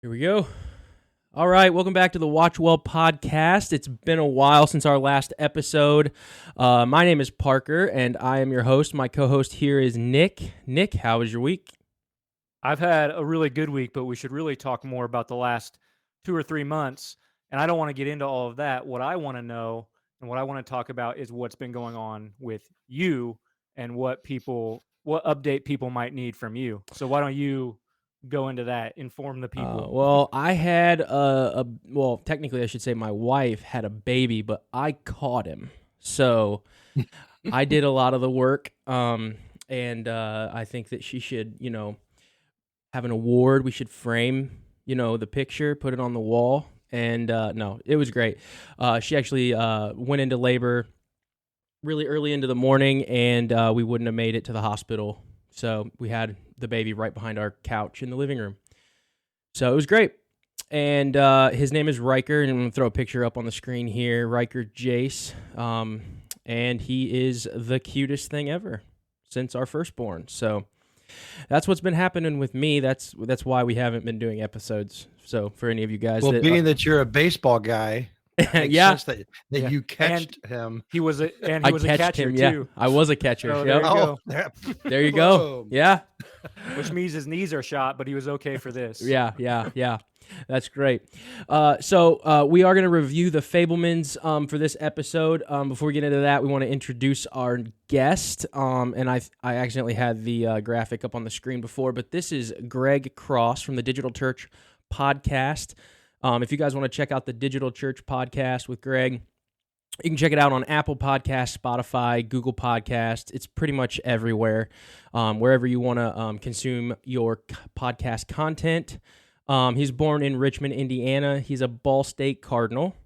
Here we go. All right, welcome back to the WatchWell Podcast. It's been a while since our last episode. My name is Parker, and I am your host. My co-host here is Nick. Nick, how was your week? I've had a really good week, but we should really talk more about the last 2 or 3 months. And I don't want to get into all of that. What I want to know and what I want to talk about is what's been going on with you and what update people might need from you. So why don't you go into that, inform the people? Well, I had well, technically I should say my wife had a baby, but I caught him. So I did a lot of the work, and I think that she should, have an award. We should frame, the picture, put it on the wall. And no, it was great. She actually went into labor really early into the morning, and we wouldn't have made it to the hospital. So we had the baby right behind our couch in the living room. So it was great. And his name is Riker, and I'm going to throw a picture up on the screen here. Riker Jace. And he is the cutest thing ever since our firstborn. So that's what's been happening with me. That's why we haven't been doing episodes. So for any of you guys, well, being that you're a baseball guy, yeah, sense that you catched him. He was a catcher him, too. I was a catcher. So yep. There you go. Yeah. Which means his knees are shot, but he was okay for this. Yeah. That's great. So we are going to review the Fabelmans for this episode. Before we get into that, we want to introduce our guest. And I accidentally had the graphic up on the screen before, but this is Greg Cross from the Digital Church Podcast. If you guys want to check out the Digital Church Podcast with Greg, you can check it out on Apple Podcasts, Spotify, Google Podcasts. It's pretty much everywhere, wherever you want to consume your podcast content. He's born in Richmond, Indiana. He's a Ball State Cardinal.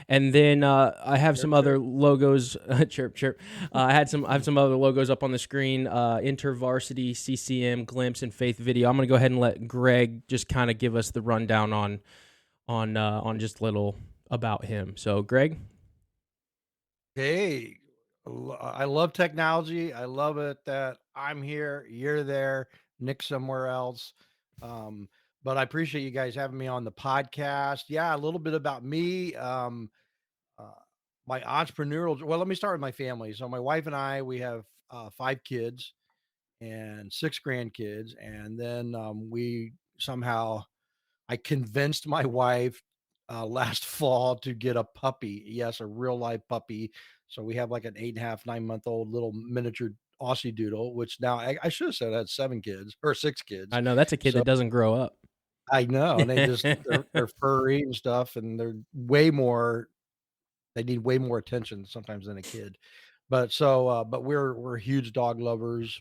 And then I have some other logos. Chirp. I have some other logos up on the screen. InterVarsity, CCM, Glimpse, and Faith Video. I'm going to go ahead and let Greg just kind of give us the rundown on just a little about him. So, Greg. Hey, I love technology. I love it that I'm here, you're there, Nick somewhere else. But I appreciate you guys having me on the podcast. Yeah, a little bit about me. My entrepreneurial. Well, let me start with my family. So my wife and I, we have 5 kids and 6 grandkids, and then I convinced my wife last fall to get a puppy. Yes, a real live puppy. So we have like an 8.5, 9-month-old little miniature Aussie Doodle, which now I should have said I had 7 kids or 6 kids. I know that's a kid that doesn't grow up. I know, and they're furry and stuff, and they need way more attention sometimes than a kid. But we're huge dog lovers.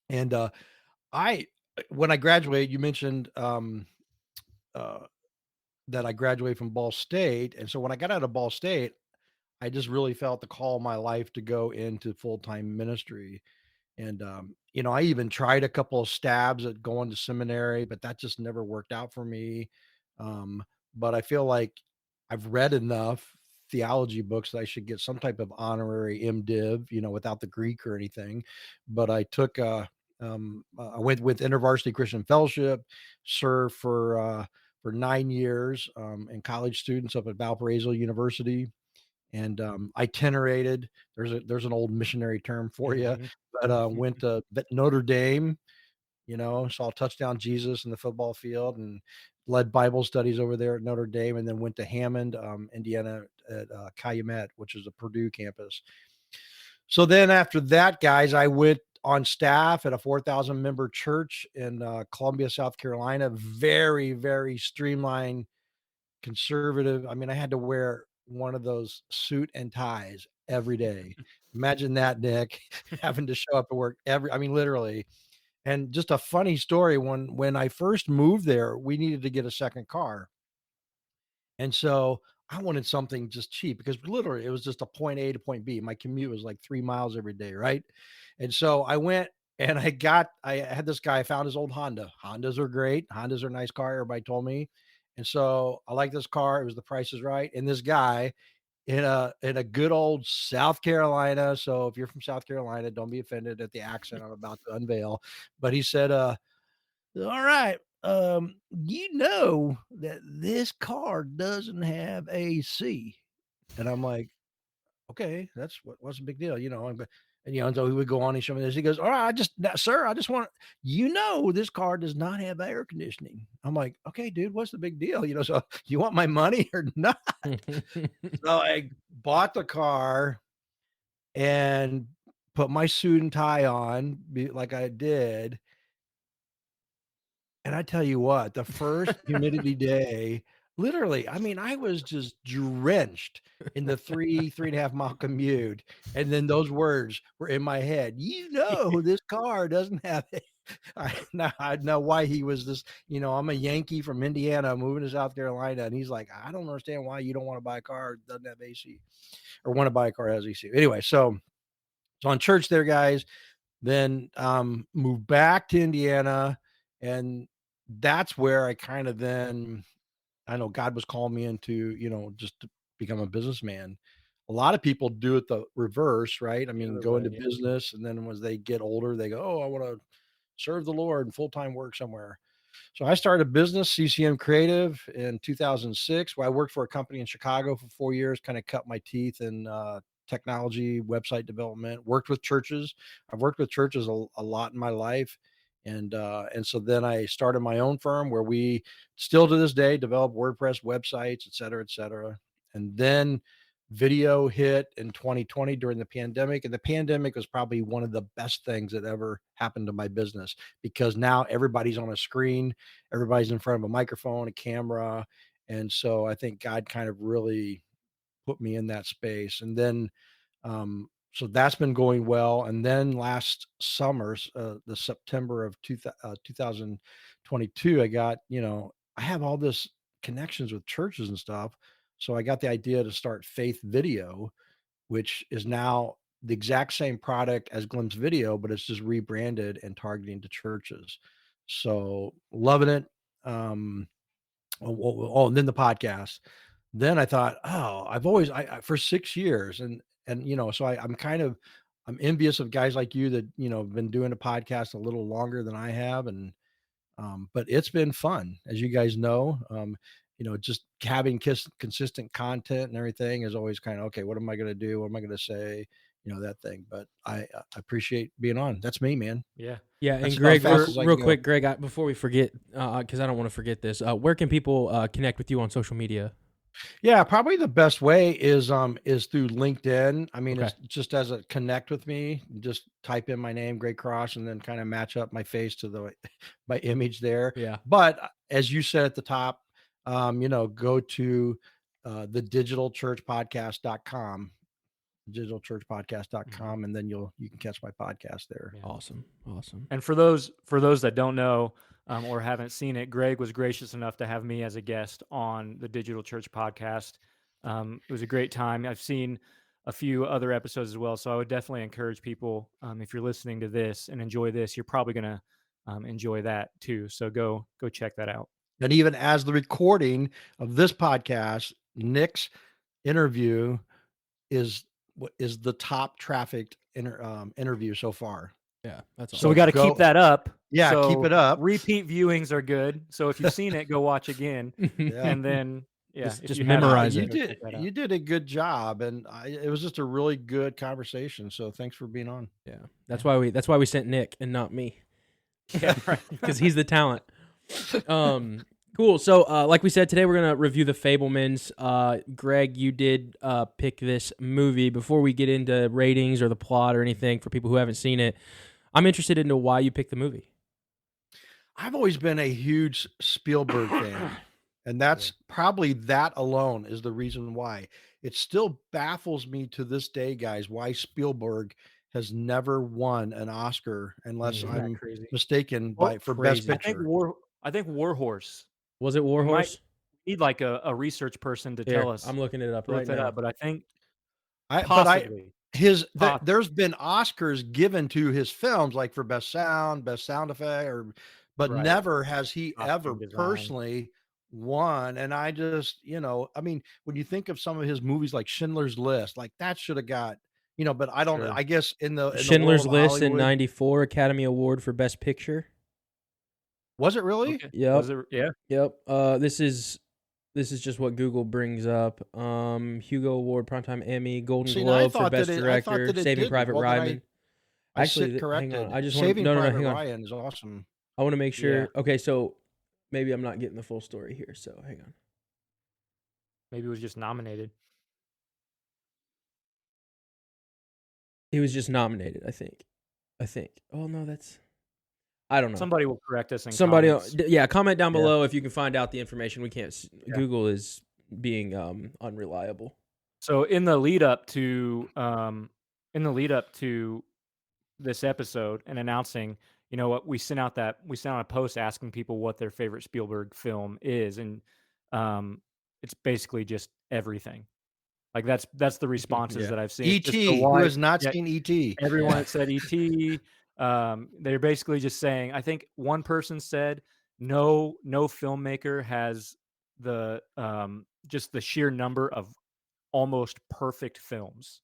And when I graduated, you mentioned that I graduated from Ball State. And so when I got out of Ball State, I just really felt the call of my life to go into full-time ministry. And, I even tried a couple of stabs at going to seminary, but that just never worked out for me. But I feel like I've read enough theology books that I should get some type of honorary MDiv, without the Greek or anything. But I took, I went with InterVarsity Christian Fellowship, served for 9 years, and college students up at Valparaiso University. And itinerated. There's an old missionary term for you, but went to Notre Dame, saw Touchdown Jesus in the football field, and led Bible studies over there at Notre Dame, and then went to Hammond, Indiana at Calumet, which is a Purdue campus. So then after that, guys, I went on staff at a 4,000 member church in Columbia, South Carolina. Very, very streamlined, conservative. I mean, I had to wear one of those suit and ties every day. Imagine that, Nick, having to show up at work literally. And just a funny story, when I first moved there, we needed to get a second car. And so I wanted something just cheap because literally it was just a point A to point B. My commute was like 3 miles every day, right? And so I went and I had this guy, I found his old Honda. Hondas are great. Hondas are a nice car, everybody told me. And so I like this car. It was the Price is Right. And this guy in a good old South Carolina. So if you're from South Carolina, don't be offended at the accent I'm about to unveil. But he said, all right, you know that this car doesn't have AC. And I'm like, okay, what's the big deal, and so he would go on and show me this. He goes, all right, sir, I just want, this car does not have air conditioning. I'm like, okay, dude, what's the big deal? So you want my money or not? So I bought the car and put my suit and tie on like I did. And I tell you what, the first humidity day, literally, I mean, I was just drenched in the 3.5 mile commute. And then those words were in my head. This car doesn't have it. I know why he was this, I'm a Yankee from Indiana moving to South Carolina. And he's like, I don't understand why you don't want to buy a car that doesn't have AC or want to buy a car that has AC. Anyway, so on church there, guys, then moved back to Indiana, and that's where I kind of then, I know God was calling me into, just to become a businessman. A lot of people do it the reverse, right? I mean, go into business, and then as they get older, they go, oh, I want to serve the Lord and full-time work somewhere. So I started a business, CCM Creative, in 2006, where I worked for a company in Chicago for 4 years, kind of cut my teeth in technology, website development, worked with churches. I've worked with churches a lot in my life. And so then I started my own firm where we still to this day develop WordPress websites, et cetera, et cetera. And then video hit in 2020 during the pandemic. And the pandemic was probably one of the best things that ever happened to my business, because now everybody's on a screen, everybody's in front of a microphone, a camera. And so I think God kind of really put me in that space. And then, so that's been going well. And then last summer, the September of 2022, I got, I have all this connections with churches and stuff. So I got the idea to start Faith Video, which is now the exact same product as Glimpse Video, but it's just rebranded and targeting to churches. So loving it. And then the podcast. Then I thought, oh, I've always, I for 6 years, and so I'm envious of guys like you that have been doing a podcast a little longer than I have, and but it's been fun, as you guys know. Just having consistent content and everything is always kind of, okay, what am I going to do? What am I going to say? That thing. But I appreciate being on. That's me, man. Yeah. Yeah, That's and Greg, about fast as I real can quick, Greg, before we forget, because I don't want to forget this, where can people connect with you on social media? Yeah, probably the best way is through LinkedIn. I mean, Okay. it's just as a connect with me, just type in my name, Greg Cross, and then kind of match up my face to my image there. Yeah. But as you said at the top, go to the digitalchurchpodcast.com, digitalchurchpodcast.com, and then you can catch my podcast there. Yeah. Awesome. And for those that don't know or haven't seen it, Greg was gracious enough to have me as a guest on the Digital Church Podcast. It was a great time. I've seen a few other episodes as well, so I would definitely encourage people, if you're listening to this and enjoy this, you're probably going to enjoy that too. So go check that out. And even as the recording of this podcast, Nick's interview is the top trafficked interview so far. Yeah, that's awesome. So we got to keep that up. Yeah, so keep it up. Repeat viewings are good. So if you've seen it, go watch again, Yeah. and then just memorize it. You did a good job, and it was just a really good conversation. So thanks for being on. Yeah, that's why we sent Nick and not me. Yeah, right. Because he's the talent. Cool. So, like we said, today we're gonna review the Fabelmans. Greg, you did pick this movie. Before we get into ratings or the plot or anything, for people who haven't seen it, I'm interested into why you picked the movie. I've always been a huge Spielberg fan, and that's probably that alone is the reason why. It still baffles me to this day, guys, why Spielberg has never won an Oscar, unless I'm mistaken, for Best Picture. I think Warhorse. Was it Warhorse? Need like a research person to tell us. I'm looking it up right now. But I think possibly. There's been Oscars given to his films, like for best sound effect, but never has he ever personally won. And I just, I mean, when you think of some of his movies like Schindler's List, like that should have got, but I don't know. I guess in the Schindler's world of List in Hollywood, '94 Academy Award for Best Picture. Was it really? Okay. Yep. Was it? Yeah. Yep. This is just what Google brings up. Hugo Award, Primetime Emmy, Golden See, now I Globe for thought that Best I thought Director, that it Saving didn't. Private Well, then Ryan. I Actually, sit hang on. corrected. I just want Saving no, Private hang on. Ryan is awesome. I want to make sure. Yeah. Okay, so maybe I'm not getting the full story here. So hang on. Maybe it was just nominated. He was just nominated, I think. Oh no, that's. I don't know. Somebody will correct us in Somebody, comments. yeah, comment down Yeah. below if you can find out the information. We can't. Yeah. Google is being unreliable. So in the lead up to this episode and announcing, you know what, we sent out a post asking people what their favorite Spielberg film is, and it's basically just everything. Like that's the responses Yeah. that I've seen. It's just E.T. a Who wide- has not yeah, seen E.T.? everyone Yeah. that said E.T. They're basically just saying. I think one person said no filmmaker has the just the sheer number of almost perfect films,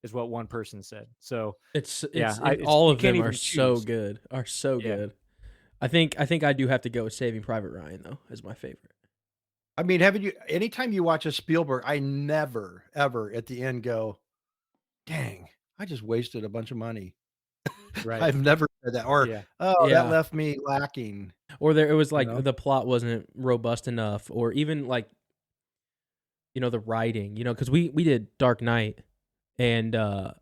is what one person said. So It's yeah, all you of can't them are even so choose. good. Yeah. Good. I think I do have to go with Saving Private Ryan though as my favorite. I mean, haven't you? Anytime you watch a Spielberg, I never ever at the end go, "Dang, I just wasted a bunch of money." Right. I've never said that, or Yeah. "Oh, Yeah. that left me lacking." Or it was You like know? the plot wasn't robust enough, or even like the writing, because we did Dark Knight, and just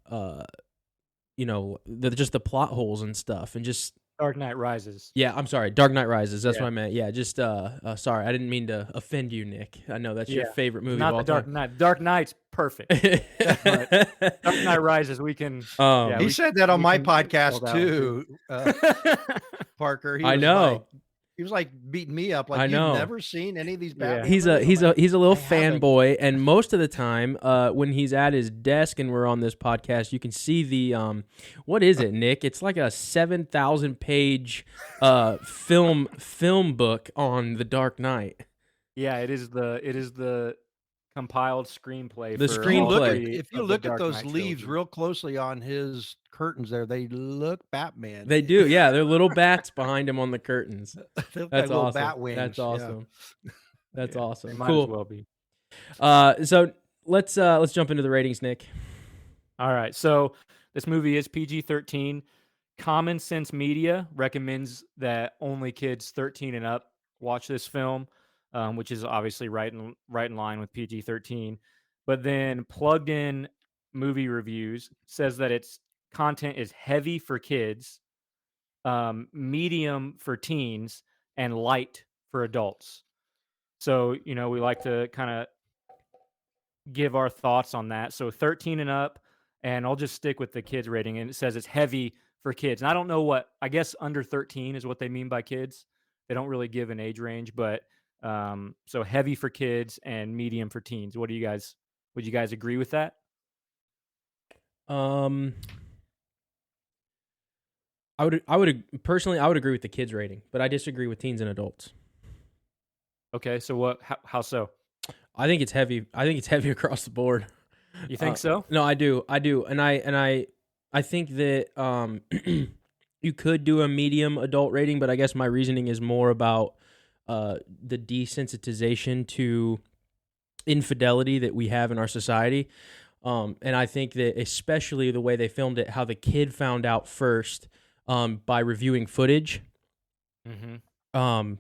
the plot holes and stuff, and just Dark Knight Rises. yeah, I'm sorry, Dark Knight Rises. That's Yeah. what I meant. Yeah, just sorry, I didn't mean to offend you, Nick. I know that's your Yeah. favorite movie Not of all the Dark time. Knight. Dark Knight's perfect. But Dark Knight Rises, we can. Yeah, He we- said that on we my can tell podcast that one too. too, Parker. I know. He was like beating me up. Like, I you've know. never seen any of these Yeah. Batman He's movies? a I'm he's a little "I haven't." fanboy, and most of the time, when he's at his desk and we're on this podcast, you can see the what is it, Nick? It's like a 7,000 page film book on the Dark Knight. Yeah, it is the compiled screenplay. The for If you all look at three if you of the look at Dark those Knight leaves trilogy. real closely on his curtains there, they look Batman. They do, yeah. They're little bats behind him on the curtains. They look That's like little awesome. bat wings. That's yeah. awesome. That's Yeah, awesome. They might Cool. as well be. So let's jump into the ratings, Nick. All right. So this movie is PG-13. Common Sense Media recommends that only kids 13 and up watch this film, which is obviously right in line with PG-13. But then Plugged In Movie Reviews says that its content is heavy for kids, medium for teens, and light for adults. So, we like to kind of give our thoughts on that. So 13 and up, and I'll just stick with the kids rating. And it says it's heavy for kids. And I don't know I guess under 13 is what they mean by kids. They don't really give an age range, but so heavy for kids and medium for teens. Would you guys agree with that? I would personally agree with the kids rating, but I disagree with teens and adults. Okay, so how so? I think it's heavy. I think it's heavy across the board. You think so? No, I do, and I think that you could do a medium adult rating, but I guess my reasoning is more about the desensitization to infidelity that we have in our society, and I think that especially the way they filmed it, how the kid found out first by reviewing footage. Mm-hmm.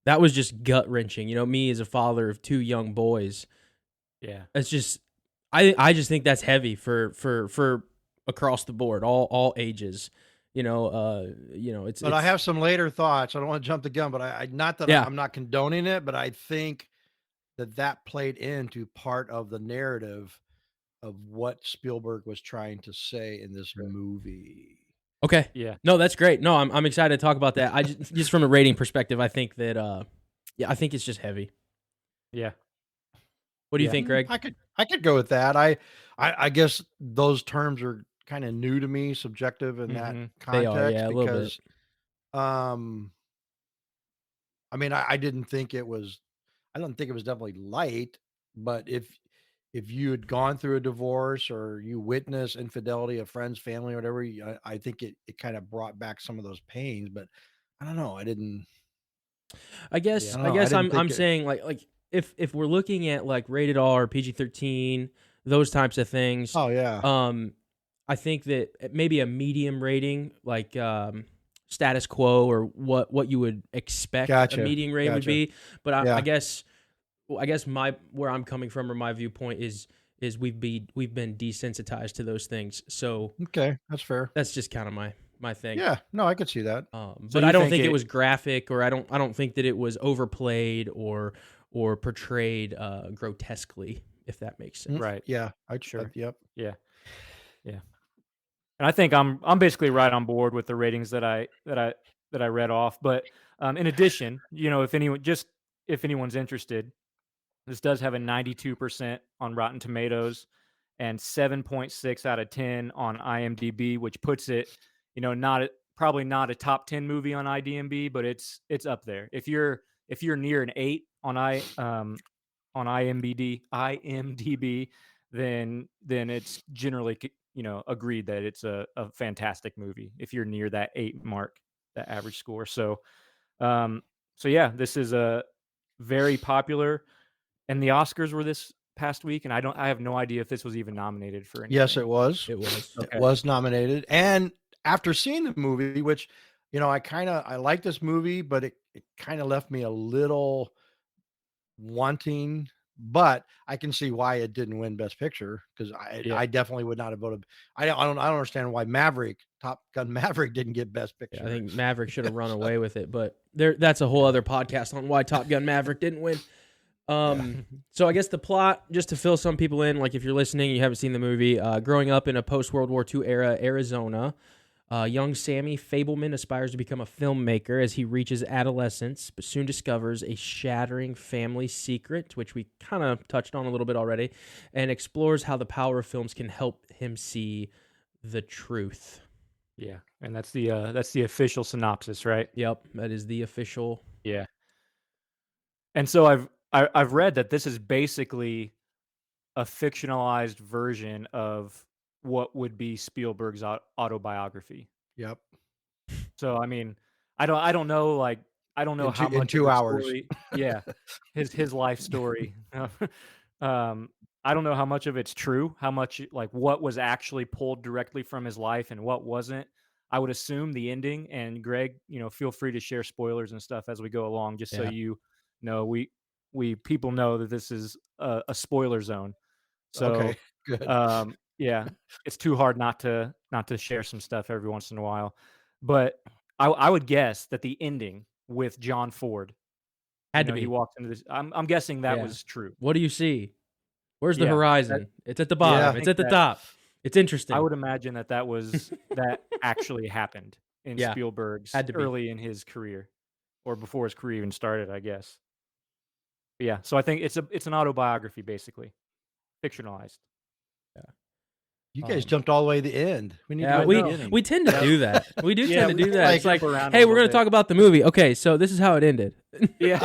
That was just gut wrenching. Me as a father of two young boys. Yeah. It's just, I just think that's heavy for across the board, all ages. It's. But I have some later thoughts. I don't want to jump the gun, but I'm not condoning it, but I think that played into part of the narrative of what Spielberg was trying to say in this movie. Okay. Yeah. No, that's great. No, I'm excited to talk about that. I just from a rating perspective, I think that I think it's just heavy. Yeah. What do you think, Greg? I could go with that. I guess those terms are kind of new to me, subjective in that context. They are, yeah, a little because, I mean, I don't think it was definitely light, but if you had gone through a divorce or you witnessed infidelity of friends, family, or whatever, I think it kind of brought back some of those pains. But I don't know. I didn't I guess I don't I know. I guess didn't I'm think it. saying like if we're looking at like rated R, PG-13, those types of things, Oh yeah, I think that maybe a medium rating, like status quo or what you would expect a gotcha, medium rating would gotcha. be. But I Yeah. guess I guess my where I'm coming from or my viewpoint is we've been desensitized to those things. So Okay, that's fair. that's just kind of my thing. Yeah. No, I could see that. So But I you don't think think it it? was graphic, or I don't think that it was overplayed or portrayed grotesquely, if that makes sense. Right. Yeah. Sure. Yep. Yeah. Yeah. And I think I'm basically right on board with the ratings that I read off. But in addition, if anyone's interested, this does have a 92% on Rotten Tomatoes and 7.6 out of 10 on IMDb, which puts it, probably not a top 10 movie on IMDb, but it's up there. If you're near an 8 on IMDb, then it's generally agreed that it's a fantastic movie. If you're near that 8 mark, that average score. Um, so yeah, this is a very popular, and the Oscars were this past week, and I have no idea if this was even nominated for Yes, anything. it was. It was. It Okay. was nominated. And after seeing the movie, which, I like this movie, but it kind of left me a little wanting. But I can see why it didn't win Best Picture, because Yeah. I definitely would not have voted. I don't understand why Top Gun Maverick didn't get Best Picture. Yeah, I think Maverick should have run away with it, but that's a whole other podcast on why Top Gun Maverick didn't win. So I guess the plot, just to fill some people in, like if you're listening and you haven't seen the movie, growing up in a post-World War II era Arizona, young Sammy Fabelman aspires to become a filmmaker as he reaches adolescence, but soon discovers a shattering family secret, which we kind of touched on a little bit already, and explores how the power of films can help him see the truth. Yeah, and that's the official synopsis, right? Yep, that is the official. Yeah. And so I've read that this is basically a fictionalized version of what would be Spielberg's autobiography. Yep. So I mean, I don't know, like I don't know In how two, in much of 2 the hours. story, yeah, his life story. I don't know how much of it's true, how much like what was actually pulled directly from his life and what wasn't. I would assume the ending. And Greg, feel free to share spoilers and stuff as we go along, just so Yeah. we people know that this is a spoiler zone. So, Okay, good. yeah, it's too hard not to share some stuff every once in a while. But I would guess that the ending with John Ford, Had to he be. walked into this. I'm guessing that Yeah. was true. What do you see? Where's the Yeah, horizon? It's at the bottom. Yeah. It's at the that- top. It's interesting. I would imagine that actually happened in Yeah, Spielberg's had to be. early in his career, or before his career even started, I guess. But yeah, so I think it's an autobiography, basically, fictionalized. You guys Um, jumped all the way to the end. We need Yeah, to go to the beginning. we tend to do that. We do Yeah, tend to we do that. like It's like, jump around a hey, we're little going to bit. talk about the movie. Okay, so this is how it ended. Yeah.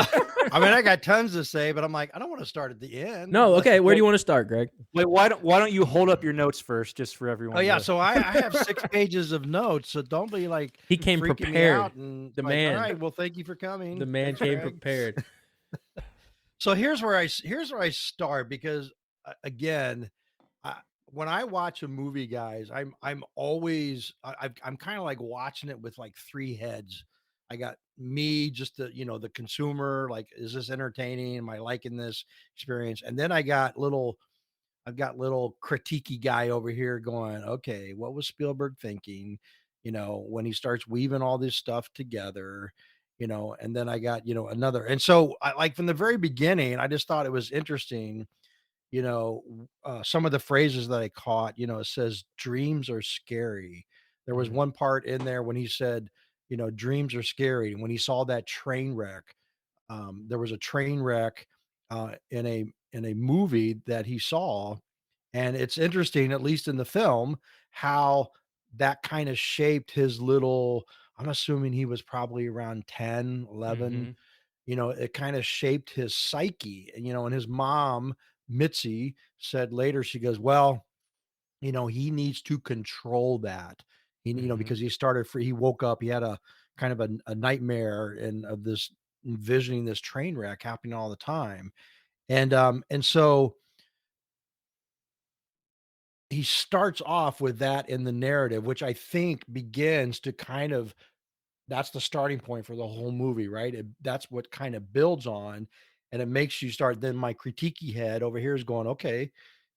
I mean, I got tons to say, but I'm like, I don't want to start at the end. No, okay. Where do you want to start, Greg? Wait, why don't you hold up your notes first, just for everyone? Oh yeah, to- so I have 6 pages of notes, so don't be like He came freaking me prepared. out and The like, man. All right, well, thank you for coming. The man Thanks, came Greg. prepared. So here's where I start, because again, when I watch a movie, guys, I'm always I'm kind of like watching it with like 3 heads. I got me, just the consumer, like, is this entertaining? Am I liking this experience? And then I've got little critiquey guy over here going, okay, what was Spielberg thinking? When he starts weaving all this stuff together, and then I got, another. And so I like from the very beginning, I just thought it was interesting, some of the phrases that I caught, it says dreams are scary. There was Mhm. one part in there when he said, dreams are scary. And when he saw that train wreck, there was a train wreck in a movie that he saw. And it's interesting, at least in the film, how that kind of shaped his little, I'm assuming he was probably around 10, 11. Mhm. It kind of shaped his psyche. And his mom, Mitzi, said later, she goes, well, he needs to control that. Mhm. Because he woke up, he had a kind of a nightmare and of this envisioning this train wreck happening all the time. And so he starts off with that in the narrative, which I think begins to kind of that's the starting point for the whole movie, right? That's what kind of builds on, and it makes you start. Then my critiquey head over here is going, okay,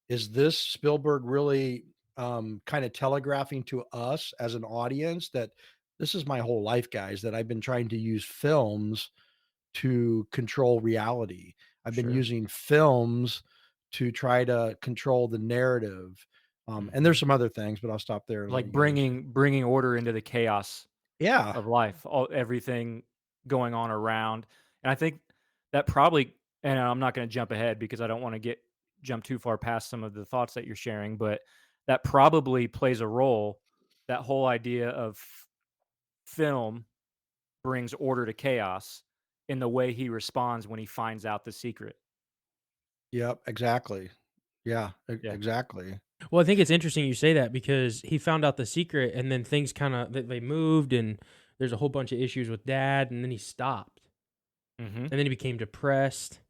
is this Spielberg really kind of telegraphing to us as an audience that this is my whole life, guys, that I've been trying to use films to control reality. I've been Sure. using films to try to control the narrative. And Hmm. there's some other things, but I'll stop there and let Like you guys. bringing order into the chaos Yeah. of life, everything going on around. And I think that probably, and I'm not going to jump ahead because I don't want to jump too far past some of the thoughts that you're sharing, but that probably plays a role. That whole idea of film brings order to chaos in the way he responds when he finds out the secret. Yep. Exactly. Yeah. Yeah. Exactly. Well, I think it's interesting you say that because he found out the secret, and then things kind of they moved, and there's a whole bunch of issues with dad, and then he stopped, Hmm. and then he became depressed.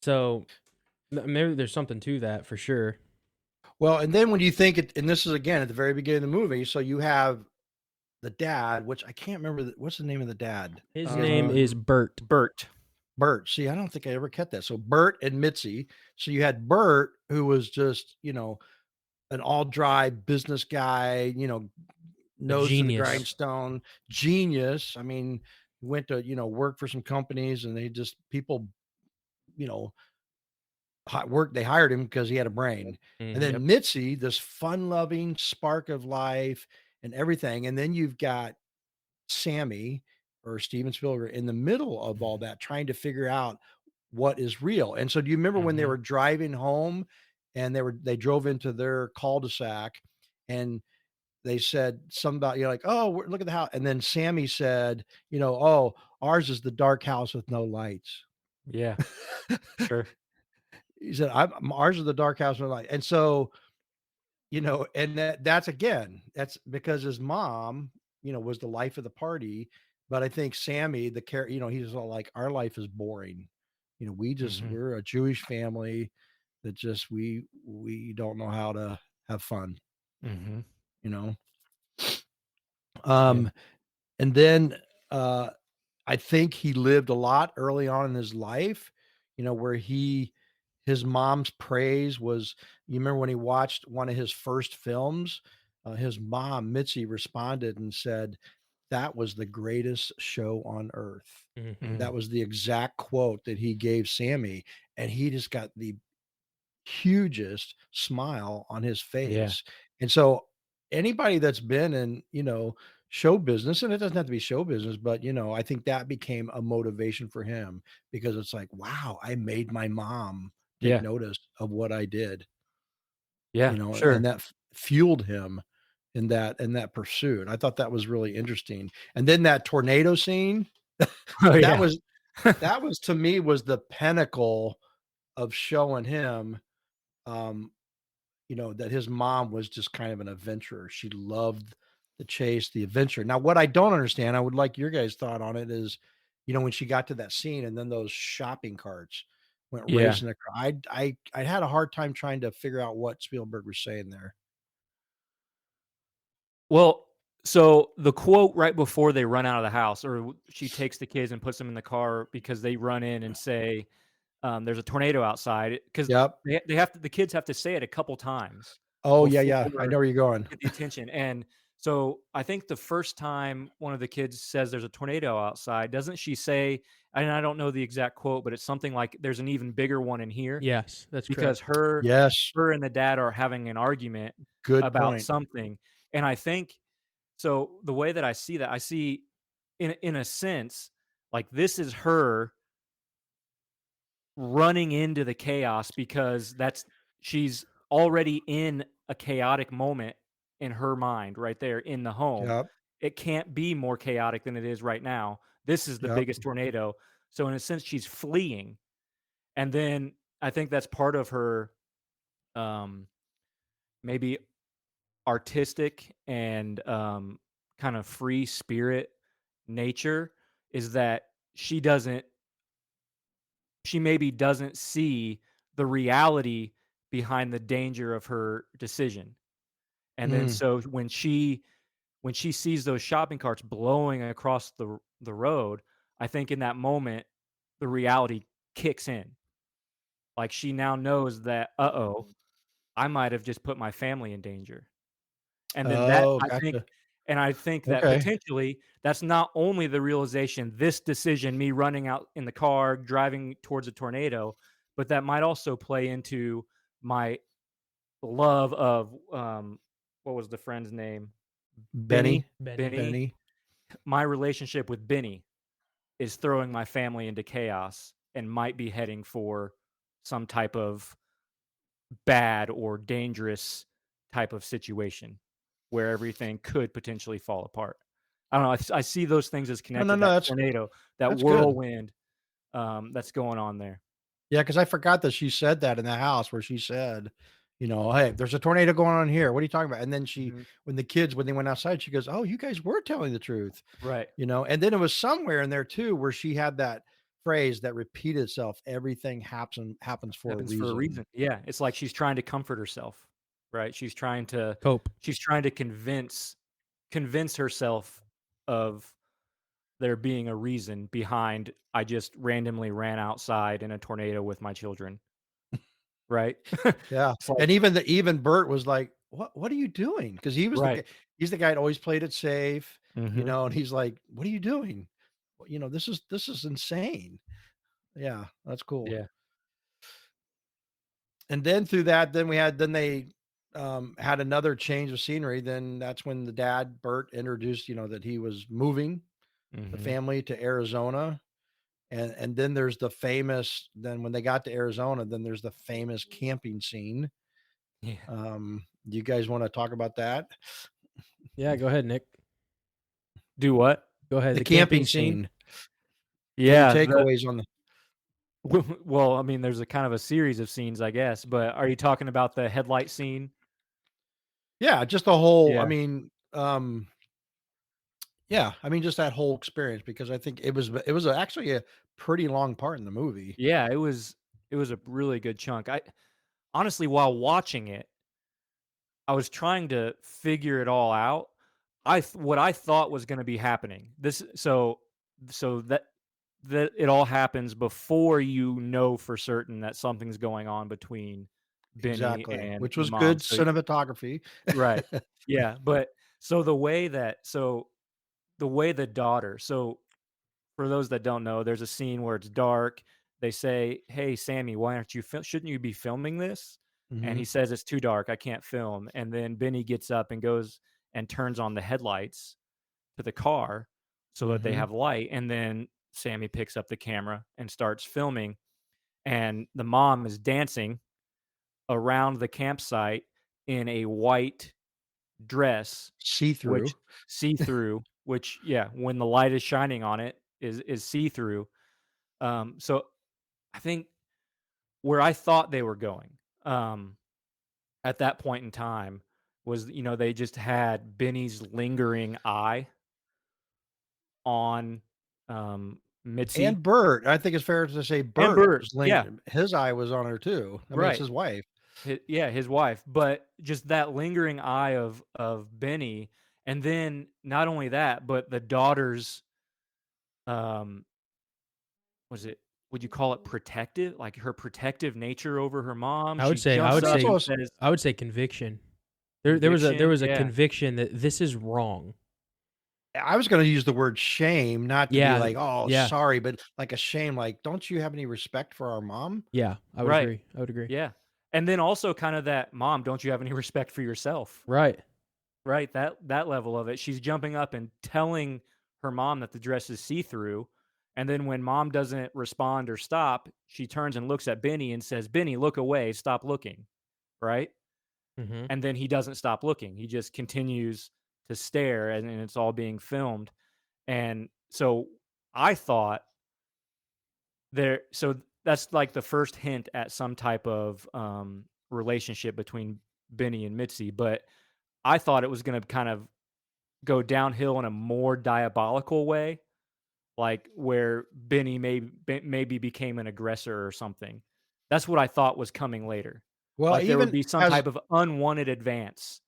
So maybe there's something to that for sure. Well, and then when you think it, and this is again at the very beginning of the movie, so you have the dad, which I can't remember what's the name of the dad. His name is Bert. Bert. Bert. See, I don't think I ever kept that. So Bert and Mitzi. So you had Bert, who was just, an all dry business guy, A nose to the genius. grindstone, genius. I mean, went to, work for some companies and people, you know, they hired him because he had a brain. And Mhm. Yep. then Mitzi, this fun loving spark of life and everything. And then you've got Sammy or Steven Spielberg in the middle of all that, trying to figure out what is real. And so do you remember when they Hmm. were driving home and they drove into their cul-de-sac and they said something about, like, oh, look at the house. And then Sammy said, oh, ours is the dark house with no lights. Yeah. Sure. He said, ours is the dark house with no light. And so, and that's because his mom, was the life of the party. But I think Sammy, he's all like, our life is boring. Hmm. We're a Jewish family that just, we don't know how to have fun, Hmm. you know? Yeah. Um, and then, uh, I think he lived a lot early on in his life, where his mom's praise was, you remember when he watched one of his first films, his mom, Mitzi, responded and said, that was the greatest show on earth. Mhm. That was the exact quote that he gave Sammy. And he just got the hugest smile on his Yeah. face. And so anybody that's been in, show business, and it doesn't have to be show business, but I think that became a motivation for him because it's like, wow, I made my mom take Yeah. notice of what I did, Yeah. and Sure. that fueled him in that pursuit. I thought that was really interesting. And then that tornado scene, Oh that yeah. was to me was the pinnacle of showing him um that his mom was just kind of an adventurer. She loved the chase, the adventure. Now, what I don't understand, I would like your guys' thought on it is, when she got to that scene and then those shopping carts went Yeah. racing across. I had a hard time trying to figure out what Spielberg was saying there. Well, so the quote right before they run out of the house, or she takes the kids and puts them in the car because they run in and say, "There's a tornado outside." Because Yep. they have to, the kids have to say it a couple times Oh yeah, yeah. I before know where you're going. get the attention. And so I think the first time one of the kids says there's a tornado outside, doesn't she say, and I don't know the exact quote, but it's something like there's an even bigger one in here Yes, that's because correct. Yes. her and the dad are having an argument Good about point. something. And I think so the way that I see that, I see in a sense like this is her running into the chaos because she's already in a chaotic moment in her mind right there in the home. Yep. It can't be more chaotic than it is right now. This is the Yep. biggest tornado. So in a sense she's fleeing. And then I think that's part of her um maybe artistic and kind of free spirit nature is that she doesn't she maybe doesn't see the reality behind the danger of her decision. And then Mm. so when she sees those shopping carts blowing across the road, I think in that moment the reality kicks in. Like she now knows that, uh-oh, I might have just put my family in danger. And then that Oh, gotcha. I think that Okay. potentially that's not only the realization, this decision, me running out in the car, driving towards a tornado, but that might also play into my love of, what was the friend's name? Benny? Benny. Benny. Benny. Benny. My relationship with Benny is throwing my family into chaos and might be heading for some type of bad or dangerous type of situation where everything could potentially fall apart. I don't know. I see those things as No, no, connected. no. That That's tornado, that that's good. whirlwind, that's going on there. Yeah, because I forgot that she said that in the house where she said, "Hey, there's a tornado going on here. What are you talking about?" And then Mhm. when the kids, when they went outside, she goes, "Oh, you guys were telling the truth." Right. And then it was somewhere in there too where she had that phrase that repeated itself. Everything happens for a Happens for a reason. reason. Yeah. It's like she's trying to comfort herself, right? Cope. She's trying to convince herself of there being a reason behind I just randomly ran outside in a tornado with my children, right? Yeah, It's like and even Bert was like, "What are you doing?" Because right. he's the guy that always played it safe, Mhm. and he's like, "What are you doing?" Well, this is insane. Yeah, that's cool. Yeah. And then through that, then they had another change of scenery. Then that's when the dad, Bert, introduced, that he was moving the Mhm. family to Arizona. And then there's the famous, then when they got to Arizona, then there's the famous camping scene. Yeah. Do you guys want to talk about that? Yeah, go ahead, Nick. Do what? Go ahead. The The camping camping scene. scene. Any Yeah, the takeaways on the well, I mean, there's a kind of a series of scenes, I guess, but are you talking about the headlight scene? Yeah, just the whole, I Yeah. mean, yeah, I mean, just that whole experience because I think it was actually a pretty long part in the movie. Yeah, it was a really good chunk. I honestly, while watching it, I was trying to figure it all out. What I thought was gonna be happening. So that it all happens before you know for certain that something's going on between Benny Exactly, and which the was mom. good So cinematography. right. Yeah, but so the way the daughter so for those that don't know, there's a scene where it's dark. They say, "Hey, Sammy, why aren't you shouldn't you be filming this?" And he Mhm, says, "It's too dark. I can't film." And then Benny gets up and goes and turns on the headlights to the car so that they mhm. have light. And then Sammy picks up the camera and starts filming. And the mom is dancing around the campsite in a white dress, which See-through. see through, which, yeah, when the light is shining on it is see through. So I think where I thought they were going, um, at that point in time was, they just had Benny's lingering eye on, Mitzi And Bert, I think it's fair to say and Bert Bert. was Yeah, his eye was on her too. I mean, it's right. his wife. Yeah, his wife, but just that lingering eye of Benny, and then not only that, but the daughter's, um, was it would you call it protective? Like her protective nature over her mom? I would She say I jumps would But up it's say and also says I would say conviction. There conviction. was a Yeah, conviction that this is wrong. I was gonna use the word shame, not to be Yeah, like, "Oh, yeah, sorry," but like a shame, like, "Don't you have any respect for our mom?" yeah. I would right. agree. I would agree. Yeah. And then also kind of that, "Mom, don't you have any respect for yourself?" Right. Right? That level of it. She's jumping up and telling her mom that the dress is see-through, and then when mom doesn't respond or stop, she turns and looks at Benny and says, "Benny, look away, stop looking." Right? Mm-hmm. And then he doesn't stop looking. He just continues to stare, and it's all being filmed. And so I thought that's like the first hint at some type of relationship between Benny and Mitzi, but I thought it was going to kind of go downhill in a more diabolical way like where Benny maybe became an aggressor or something. That's what I thought was coming later. Well, Like there would even be some type of unwanted advance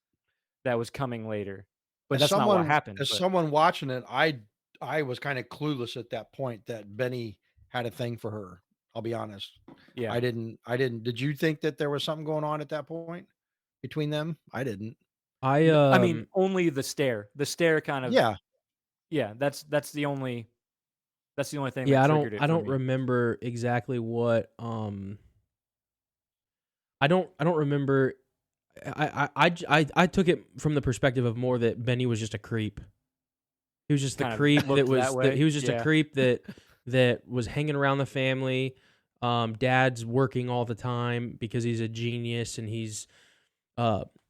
that was coming later. But that's not what happened. as But someone watching it, I was kind of clueless at that point that Benny had a thing for her. I'll be honest. yeah, I didn't. Did you think that there was something going on at that point between them? I didn't. I I mean, only the stare. The stare kind of Yeah. yeah. That's the only thing that yeah, triggered it I for don't me. remember exactly what I don't remember. I took it from the perspective of more that Benny was just a creep. He was just the Kind of creep looked that he way. was just a Yeah. creep that was hanging around the family. Dad's working all the time because he's a genius and he's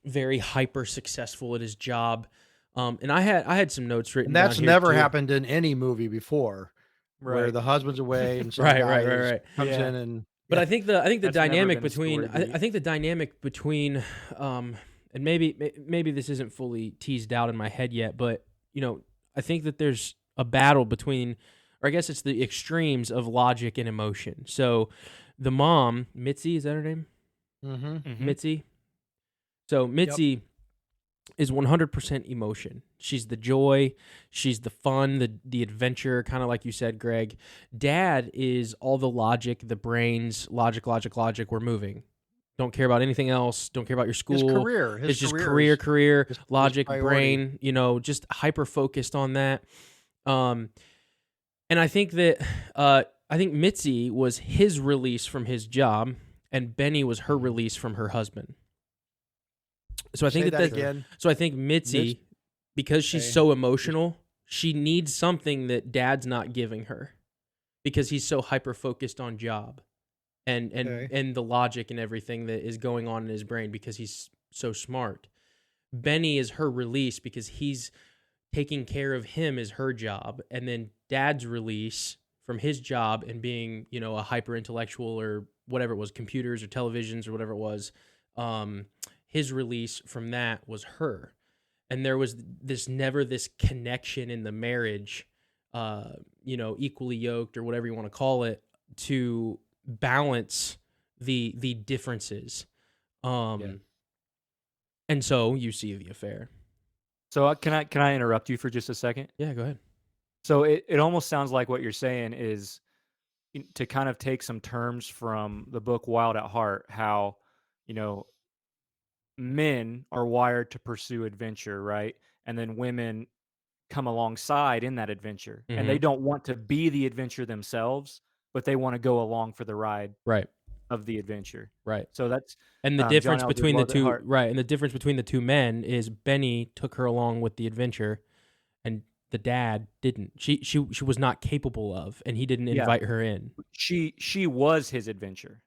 very hyper successful at his job. And I had some notes written And down that's here never too. happened in any movie before, where Right. the husband's away and some Right, guy right, right, right. comes Yeah. in and But yeah. I think the That's never dynamic been a between story beat. I think the dynamic between and maybe this isn't fully teased out in my head yet, but I think that there's a battle between, or I guess it's the extremes of logic and emotion. So the mom, Mitzi, is that her name? Mm-hmm. Mitzi. So Mitzi is 100% emotion. She's the joy, she's the fun, the adventure, kind of like you said, Greg. Dad is all the logic, the brains, logic, we're moving. Don't care about anything else, don't care about your school. His It's just career career, is his logic, priority. brain, just hyper focused on that. And I think that I think Mitzi was his release from his job and Benny was her release from her husband. So I think Say that that again. so I think Mitzi, because she's Okay. so emotional, she needs something that Dad's not giving her because he's so hyper focused on job and Okay. and the logic and everything that is going on in his brain because he's so smart. Benny is her release because he's taking care of him is her job, and then Dad's release from his job and being a hyper intellectual or whatever it was, computers or televisions or whatever it was. His release from that was her, and there was this connection in the marriage, equally yoked or whatever you want to call it, to balance the differences. And so you see the affair. So can I interrupt you for just a second? Yeah, go ahead. So it almost sounds like what you're saying is to kind of take some terms from the book Wild at Heart, how, men are wired to pursue adventure, right? And then women come alongside in that adventure. And they Mhm. don't want to be the adventure themselves, but they want to go along for the ride Right, of the adventure. right. So that's And the John difference Elder's between the Wild at two, Heart. right, and the difference between the two men is Benny took her along with the adventure, and the dad didn't. She was not capable of, and he didn't Yeah. invite her in. She was his adventure.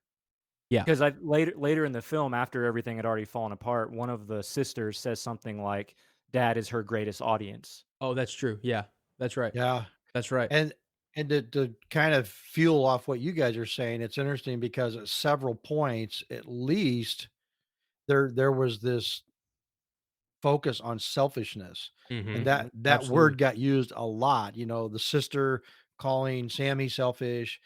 Yeah. Because later in the film, after everything had already fallen apart, one of the sisters says something like, "Dad is her greatest audience." Oh, that's true. Yeah, that's right. Yeah. That's right. And to kind of fuel off what you guys are saying, it's interesting because at several points, at least, there was this focus on selfishness, and Mm-hmm. that Absolutely. word got used a lot. The sister calling Sammy selfish,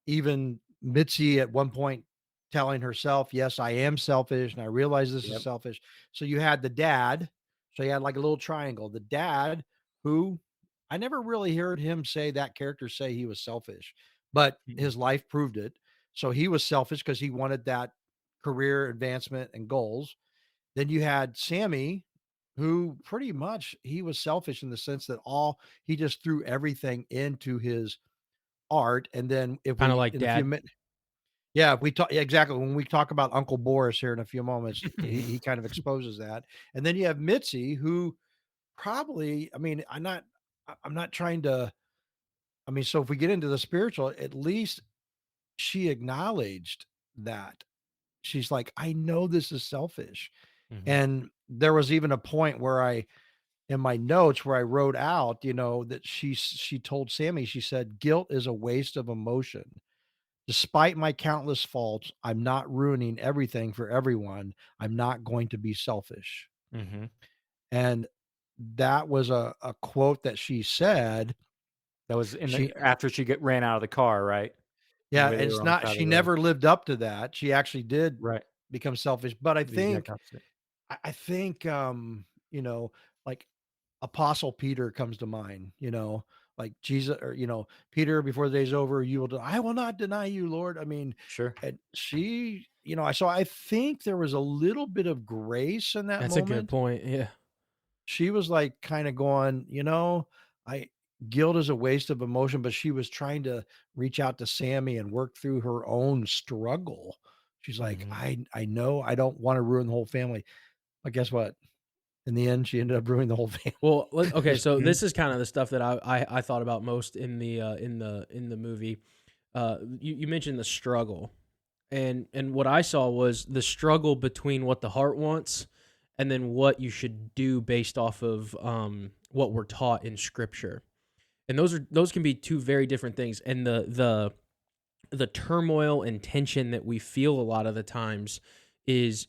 even Mitzi at one point telling herself, "Yes, I am selfish, and I realize this is Yep. selfish." So you had the dad. So you had like a little triangle. The dad, who I never really heard him say that character say he was selfish, but Mhm. his life proved it. So he was selfish because he wanted that career advancement and goals. Then you had Sammy, who pretty much he was selfish in the sense that he just threw everything into his art. And then if Kind of we like in a few Dad. minutes, yeah, if we talk exactly when we talk about Uncle Boris here in a few moments, he kind of exposes that. And then you have Mitzi, who probably, I mean, I'm not trying to, I mean, so if we get into the spiritual, at least she acknowledged that. She's like, I know this is selfish. Mm-hmm. And there was even a point where in my notes where I wrote out, that she told Sammy, she said, guilt is a waste of emotion. Despite my countless faults, I'm not ruining everything for everyone. I'm not going to be selfish. Mm-hmm. And that was a quote that she said. That was in the She after she ran out of the car, right? And Yeah, where and they it's were on the not side of she the road. never lived up to that. She actually did Right. become selfish, but I The exact think opposite. I think, like Apostle Peter comes to mind, like Jesus or, Peter, before the day's over, I will not deny you, Lord. I mean, Sure. and she, I think there was a little bit of grace in that That's a good moment. point. Yeah. She was like kind of going, I guilt is a waste of emotion, but she was trying to reach out to Sammy and work through her own struggle. She's like, Mhm. I know I don't want to ruin the whole family. But guess what? In the end, she ended up ruining the whole family. Well, okay, 'Cause so Mhm. this is kind of the stuff that I thought about most in the movie. You mentioned the struggle, and what I saw was the struggle between what the heart wants and then what you should do based off of what we're taught in Scripture. And those can be two very different things. And the turmoil and tension that we feel a lot of the times is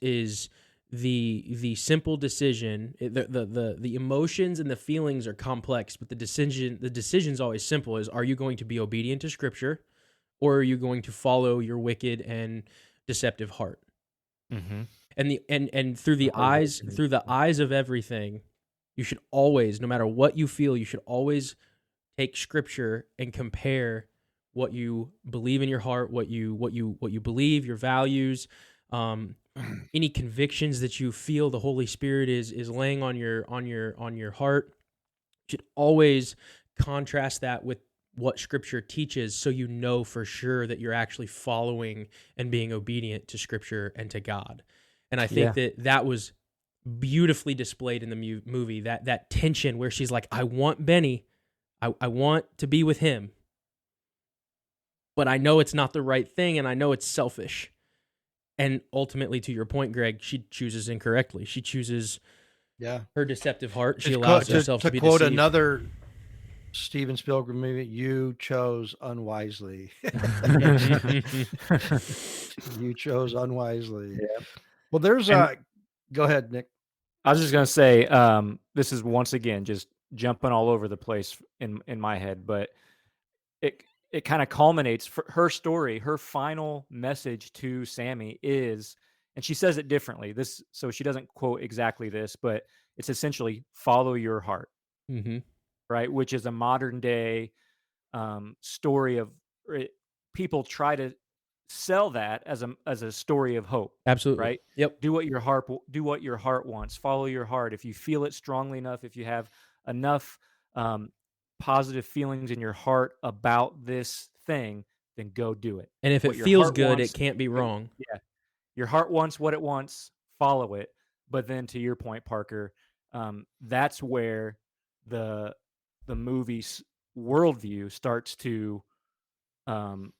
the simple decision. The emotions and the feelings are complex, but the decision's always simple. Is, are you going to be obedient to Scripture, or are you going to follow your wicked and deceptive heart? Mhm. And through The the hard eyes working. through the eyes of everything, you should always, no matter what you feel, you should always take Scripture and compare what you believe in your heart, what you believe, your values, any convictions that you feel the Holy Spirit is laying on your heart. You should always contrast that with what Scripture teaches, so you know for sure that you're actually following and being obedient to Scripture and to God. And I think Yeah. that was beautifully displayed in the movie. That tension where she's like, "I want Benny, I want to be with him, but I know it's not the right thing, and I know it's selfish." And ultimately, to your point, Greg, she chooses incorrectly. She chooses Yeah. her deceptive heart. She Just quote allows to herself to to be quote deceived. another Steven Spielberg movie, "You chose unwisely." You chose unwisely. Yeah. Well, there's And a go ahead, Nick. I was just gonna say, this is once again just jumping all over the place in my head, but it it kind of culminates for her story. Her final message to Sammy is, and she says it differently. This so she doesn't quote exactly this, but it's essentially follow your heart, Mm-hmm. right? Which is a modern day story of people try to sell that as a story of hope, Absolutely. right? Yep. Do what your heart wants. Follow your heart. If you feel it strongly enough, if you have enough um, positive feelings in your heart about this thing, then go do it. And if it What your feels heart good, it wants, can't be what, wrong. yeah, your heart wants what it wants. Follow it. But then, to your point, Parker, that's where the the movie's worldview starts to um,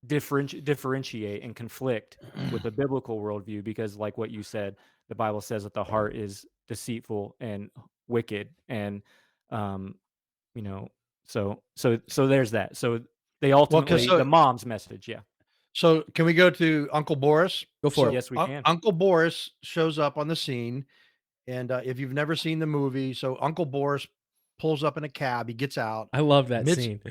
differentiate and conflict with the biblical worldview, because, like what you said, the Bible says that the heart is deceitful and wicked, and um, you know, so there's that. So they Well, 'cause ultimately, the mom's message, yeah, so can we go to Uncle Boris? Go for it. So yes, we can. Uncle Boris shows up on the scene, and if you've never seen the movie, so Uncle Boris pulls up in a cab. He gets out. I love that Mitz, scene.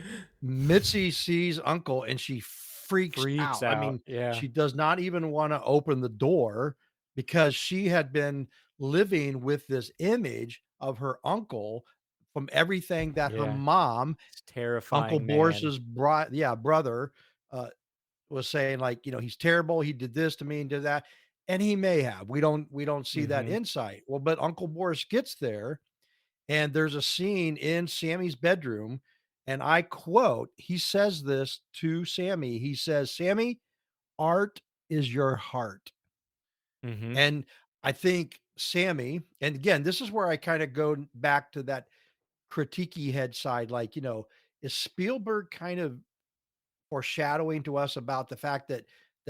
Mitzi sees Uncle, and she freaks Freaks out. I out, mean, yeah, she does not even want to open the door because she had been living with this image of her uncle from everything that her yeah, mom, it's Uncle terrifying man. Boris's brother, uh, was saying, like, he's terrible. He did this to me and did that. And he may have. We don't see that Hmm. insight. Well, but Uncle Boris gets there, and there's a scene in Sammy's bedroom. And I quote, he says this to Sammy. He says, "Sammy, art is your heart." Hmm. And I think Sammy, and again, this is where I kind of go back to that critiquey head side. Like, is Spielberg kind of foreshadowing to us about the fact that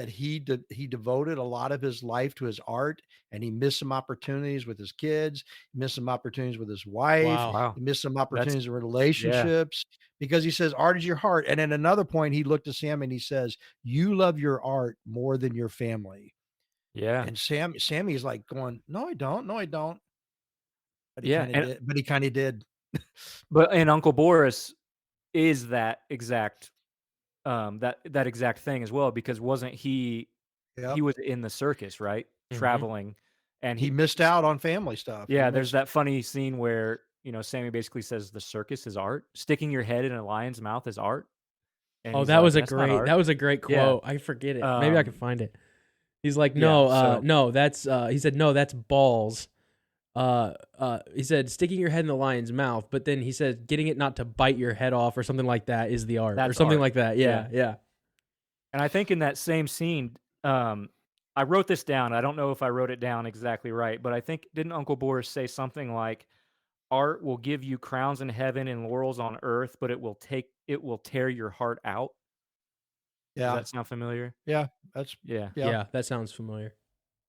he devoted a lot of his life to his art, and he missed some opportunities with his kids, he missed some opportunities with his wife, Wow. Wow, he missed some that's opportunities in yeah, relationships, because he says art is your heart. And at another point, he looked at Sam and he says, "You love your art more than your family." yeah, And Sammy's like going, "No, I don't. No, I don't." But he yeah, kind of and did. But he kind of did. But and Uncle Boris is that exact that exact thing as well, because wasn't he Yep. was in the circus, right? Mhm. Traveling, and He missed out on family stuff. He yeah, there's missed that funny scene where, Sammy basically says the circus is art. Sticking your head in a lion's mouth is art. And Oh, he's like, that's not art. that was a great Yeah. quote. I forget it. Maybe I can find it. He's like, Yeah, no, so- no, that's he said, no, that's balls. He said sticking your head in the lion's mouth, but then he said getting it not to bite your head off or something like that is the art, or That's something art. like that. Yeah, yeah. And I think in that same scene, I wrote this down. I don't know if I wrote it down exactly right, but I think, didn't Uncle Boris say something like, art will give you crowns in heaven and laurels on earth, but it will tear your heart out? Does Yeah. that sound familiar? Yeah. That's Yeah. Yeah, that sounds familiar.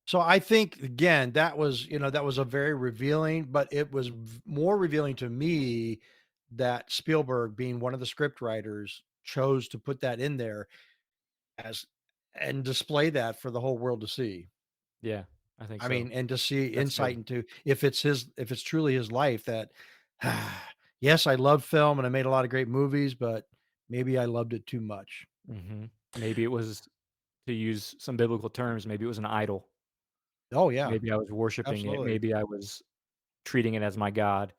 So I think again that was that was a very revealing, but it was more revealing to me that Spielberg, being one of the script writers, chose to put that in there as and display that for the whole world to see. Yeah, I think I so. mean, and to see That's insight good. into if it's truly his life that yes, I love film and I made a lot of great movies, but maybe I loved it too much. Maybe it was, to use some biblical terms, maybe it was an idol. Oh yeah, Maybe I was worshiping it. absolutely. Maybe I was treating it as my God.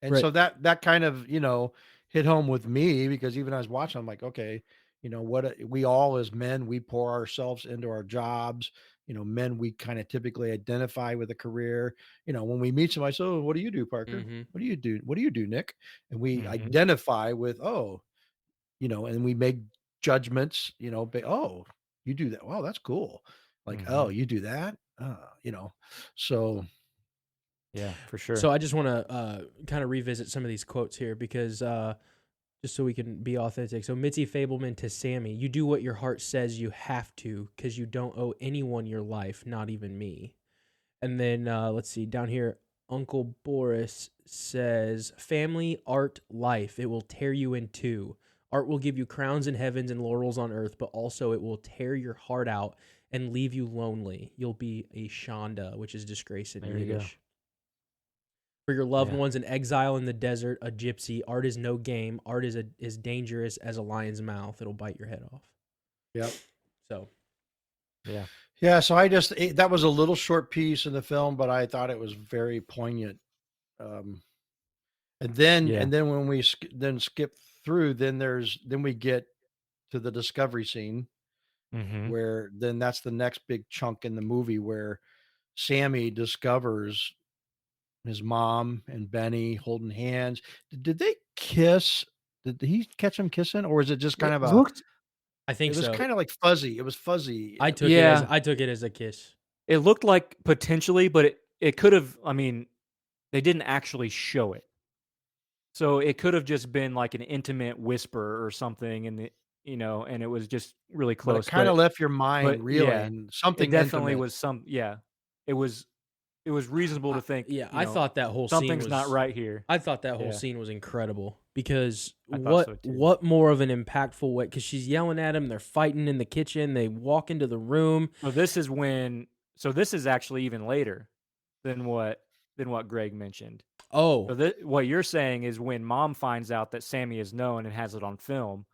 And Right. so that kind of, hit home with me because even I was watching, I'm like, okay, we all as men, we pour ourselves into our jobs. Men, we kind of typically identify with a career. When we meet somebody, so what do you do, Parker? Mhm. What do you do? What do you do, Nick? And we Mhm. identify with, and we make judgments, oh, you do that. Oh, that's cool. Like, oh, Mhm. you do that. So Yeah, for sure. So I just want to kind of revisit some of these quotes here because just so we can be authentic. So Mitzi Fabelman to Sammy, you do what your heart says you have to because you don't owe anyone your life, not even me. And then let's see, down here, Uncle Boris says, family, art, life. It will tear you in two. Art will give you crowns in heavens and laurels on earth, but also it will tear your heart out and leave you lonely. You'll be a Shonda, which is disgrace in There you go. Yiddish. For your loved Yeah. ones in exile in the desert, a gypsy. Art is no game. Art is dangerous as a lion's mouth. It'll bite your head off. yep. So Yeah. Yeah, so that was a little short piece in the film, but I thought it was very poignant. Um, Yeah. and then when we then skip through, then we get to the discovery scene Mhm. where then that's the next big chunk in the movie where Sammy discovers his mom and Benny holding hands. Did they kiss? Did he catch them kissing, or is it just kind It of looked I think it was so. kind of like fuzzy. It was fuzzy. I took Yeah. it as a kiss. It looked like potentially, but it could have, I mean, they didn't actually show it. So it could have just been like an intimate whisper or something, and and it was just really But it close. kind of left your mind Yeah, reeling, it something definitely intimate. was it was reasonable to think, Yeah, I thought that whole scene something's not was. right here. I thought that whole Yeah. scene was incredible because I thought so too. what more of an impactful way? Because she's yelling at him. They're fighting in the kitchen. They walk into the room. So this is actually even later than what Greg mentioned. Oh, So what you're saying is when mom finds out that Sammy is known and has it on film.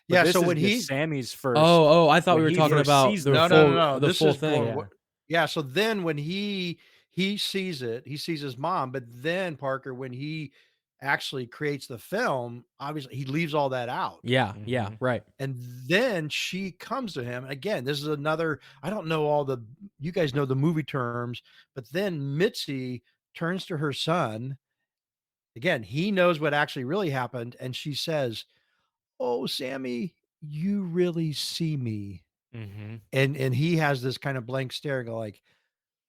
But Yeah, this so is when just he Sammy's first. oh! I thought when we were he talking first about sees the the no, film. no. the This full is thing. going. Yeah, so then when he sees it, he sees his mom, but then Parker, when he actually creates the film, obviously he leaves all that out. Yeah, yeah, Mhm. right. And then she comes to him. Again, this is another, I don't know you guys know the movie terms, but then Mitzi turns to her son. Again, he knows what actually really happened. And she says, "Oh, Sammy, you really see me." Mhm. And he has this kind of blank stare, go like,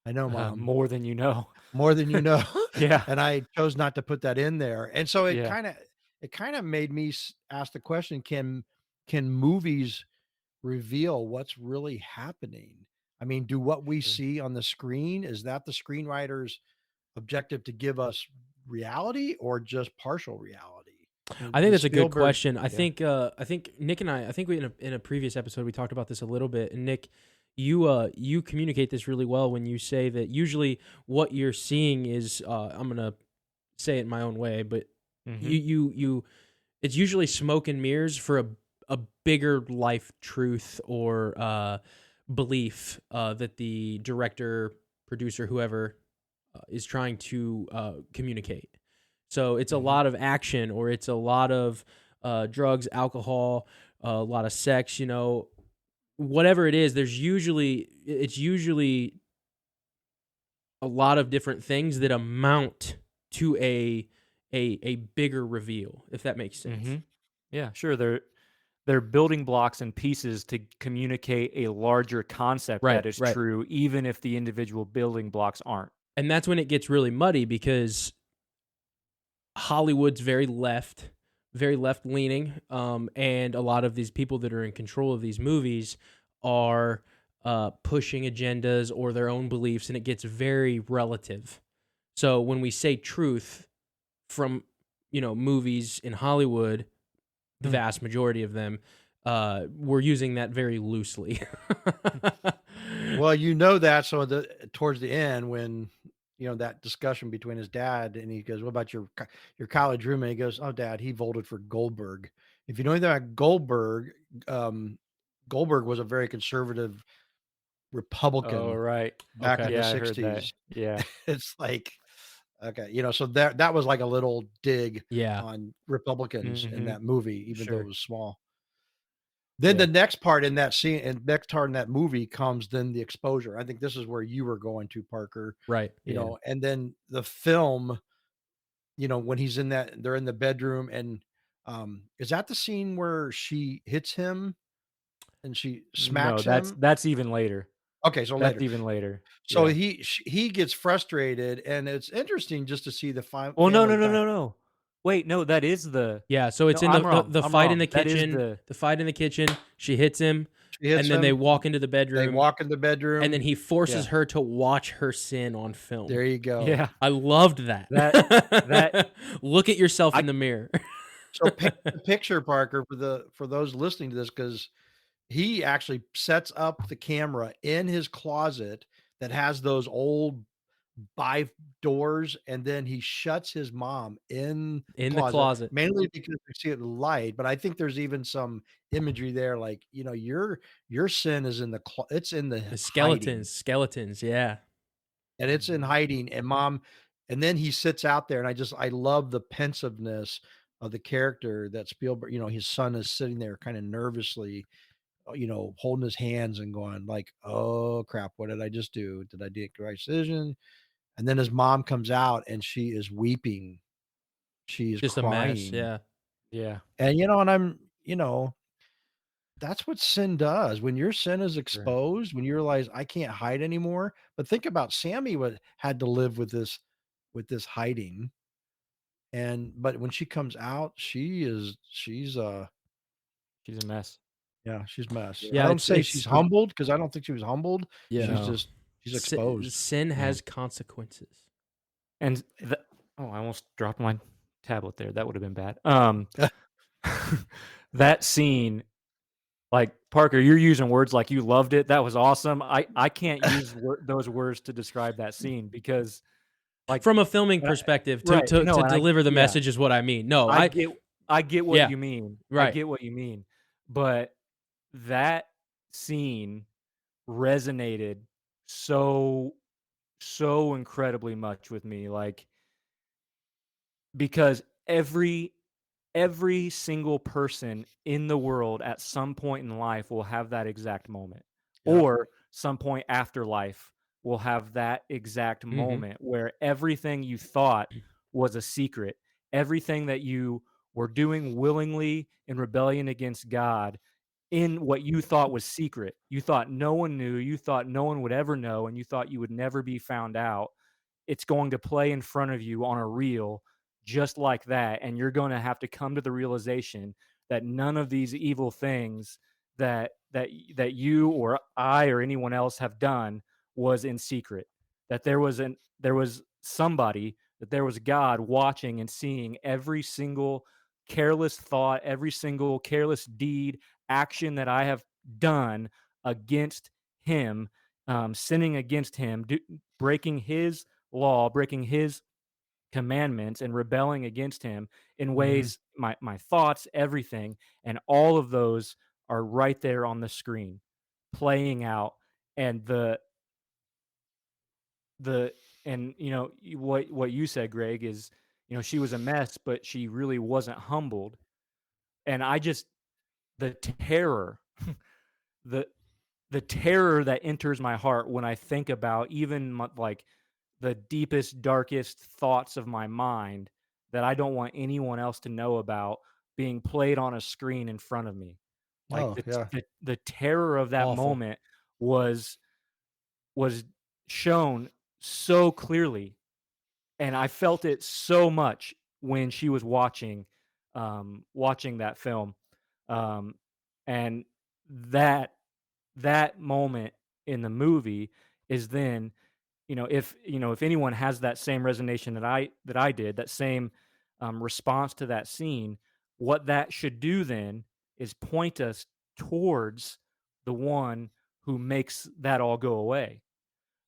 "I know, mom, More than you know. more than you know." Yeah. And I chose not to put that in there. And so Yeah. it kind of made me ask the question, can movies reveal what's really happening? I mean, do what we Sure. see on the screen, is that the screenwriter's objective to give us reality or just partial reality? I think Did that's a good Spielberg question. I think Nick and I think we in a previous episode we talked about this a little bit. And Nick, you communicate this really well when you say that usually what you're seeing is I'm gonna say it in my own way, but Mm-hmm. You it's usually smoke and mirrors for a bigger life truth or belief that the director, producer, whoever is trying to communicate. So it's a Mm-hmm. lot of action, or it's a lot of drugs, alcohol, a lot of sex. Whatever it is, it's usually a lot of different things that amount to a bigger reveal, if that makes sense. Mm-hmm. Yeah, sure. They're building blocks and pieces to communicate a larger concept Right, that is right. true, even if the individual building blocks aren't. And that's when it gets really muddy, because Hollywood's very left leaning, and a lot of these people that are in control of these movies are pushing agendas or their own beliefs, and it gets very relative. So when we say truth from movies in Hollywood, the vast majority of them, we're using that very loosely. Well, that. So towards the end, when that discussion between his dad, and he goes, "What about your college roommate?" He goes, "Oh, Dad, he voted for Goldberg." If you know anything about Goldberg, um, Goldberg was a very conservative Oh, Republican right. back Okay. in the Yeah, I heard that. '60s. Yeah. It's like, okay, so that was like a little dig Yeah, on Republicans in Mm-hmm. that movie, even though it Sure. was small. Then Yeah. the next part in that scene and next part in that movie comes then the exposure. I think this is where you were going to, Parker, right. Yeah. and then the film, when they're in the bedroom, and is that the scene where she hits him and she No, smacks that's him? that's even later. Okay, so That's later. even later. So Yeah. he gets frustrated, and it's interesting just to see the Well, no, no, family no, dynamic. no, no. Wait, no, that is the. Yeah, so it's No, in I'm wrong. the I'm fight in the wrong. That is kitchen. the. The fight in the kitchen. She hits him, She hits and then they him. walk into the They bedroom, walk in the and then bedroom. he forces Yeah. her to watch her sin on film. There you go. Yeah. I loved that. That Look at yourself I in the mirror. So paint the picture, Parker, for those listening to this, because he actually sets up the camera in his closet that has those old by doors, and then he shuts his mom in the In the closet, closet. mainly because we see it in the light. But I think there's even some imagery there, like your sin is in it's in the The hiding, skeletons, yeah. and it's in Mhm. hiding. And mom, and then he sits out there, and I love the pensiveness of the character that Spielberg. His son is sitting there, kind of nervously, holding his hands and going like, "Oh crap, what did I just do? Did I make the right decision?" And then his mom comes out and she is weeping. She is Just a mess, crying. yeah. Yeah. And that's what sin does. When your sin is Sure. exposed, when you realize I can't hide anymore. But think about Sammy had to live with this hiding. But when she comes out, she's She's a mess. yeah, she's a mess. Yeah. I Yeah, don't say she's it's humbled, because I don't think she was humbled. yeah. She's No. just she's exposed. Sin Yeah. has consequences. And oh, I almost dropped my tablet there. That would have been bad. That scene, like Parker, you're using words like you loved it. That was awesome. I can't use those words to describe that scene because, like, From a filming and I- perspective, right? No, to and deliver the yeah, message is what I mean. No, I get I get what yeah, you mean. I right. get what you mean. But that scene resonated so so incredibly much with me, like, because every single person in the world at some point in life will have that exact moment, Yep. or some point after life will have that exact Mhm. moment where everything you thought was a secret, everything that you were doing willingly in rebellion against God, in what you thought was secret, you thought no one knew, you thought no one would ever know, and you thought you would never be found out, it's going to play in front of you on a reel just like that, and you're going to have to come to the realization that none of these evil things that you or I or anyone else have done was in secret, that there was somebody, that there was God watching and seeing every single careless thought, every single careless deed, action that I have done against him, sinning against him, breaking his law, breaking his commandments and rebelling against him in Mhm. ways, my thoughts, everything, and all of those are right there on the screen playing out. And the and what you said, Greg, is she was a mess, but she really wasn't humbled. And I just the terror the the terror that enters my heart when I think about even like the deepest, darkest thoughts of my mind that I don't want anyone else to know about being played on a screen in front of me. Like Oh, yeah. the terror of that Awful. moment was was shown so clearly, and I felt it so much when she was watching that film. Um, and that that moment in the movie is then, if anyone has that same resonation that I did, that same response to that scene, what that should do then is point us towards the one who makes that all go away,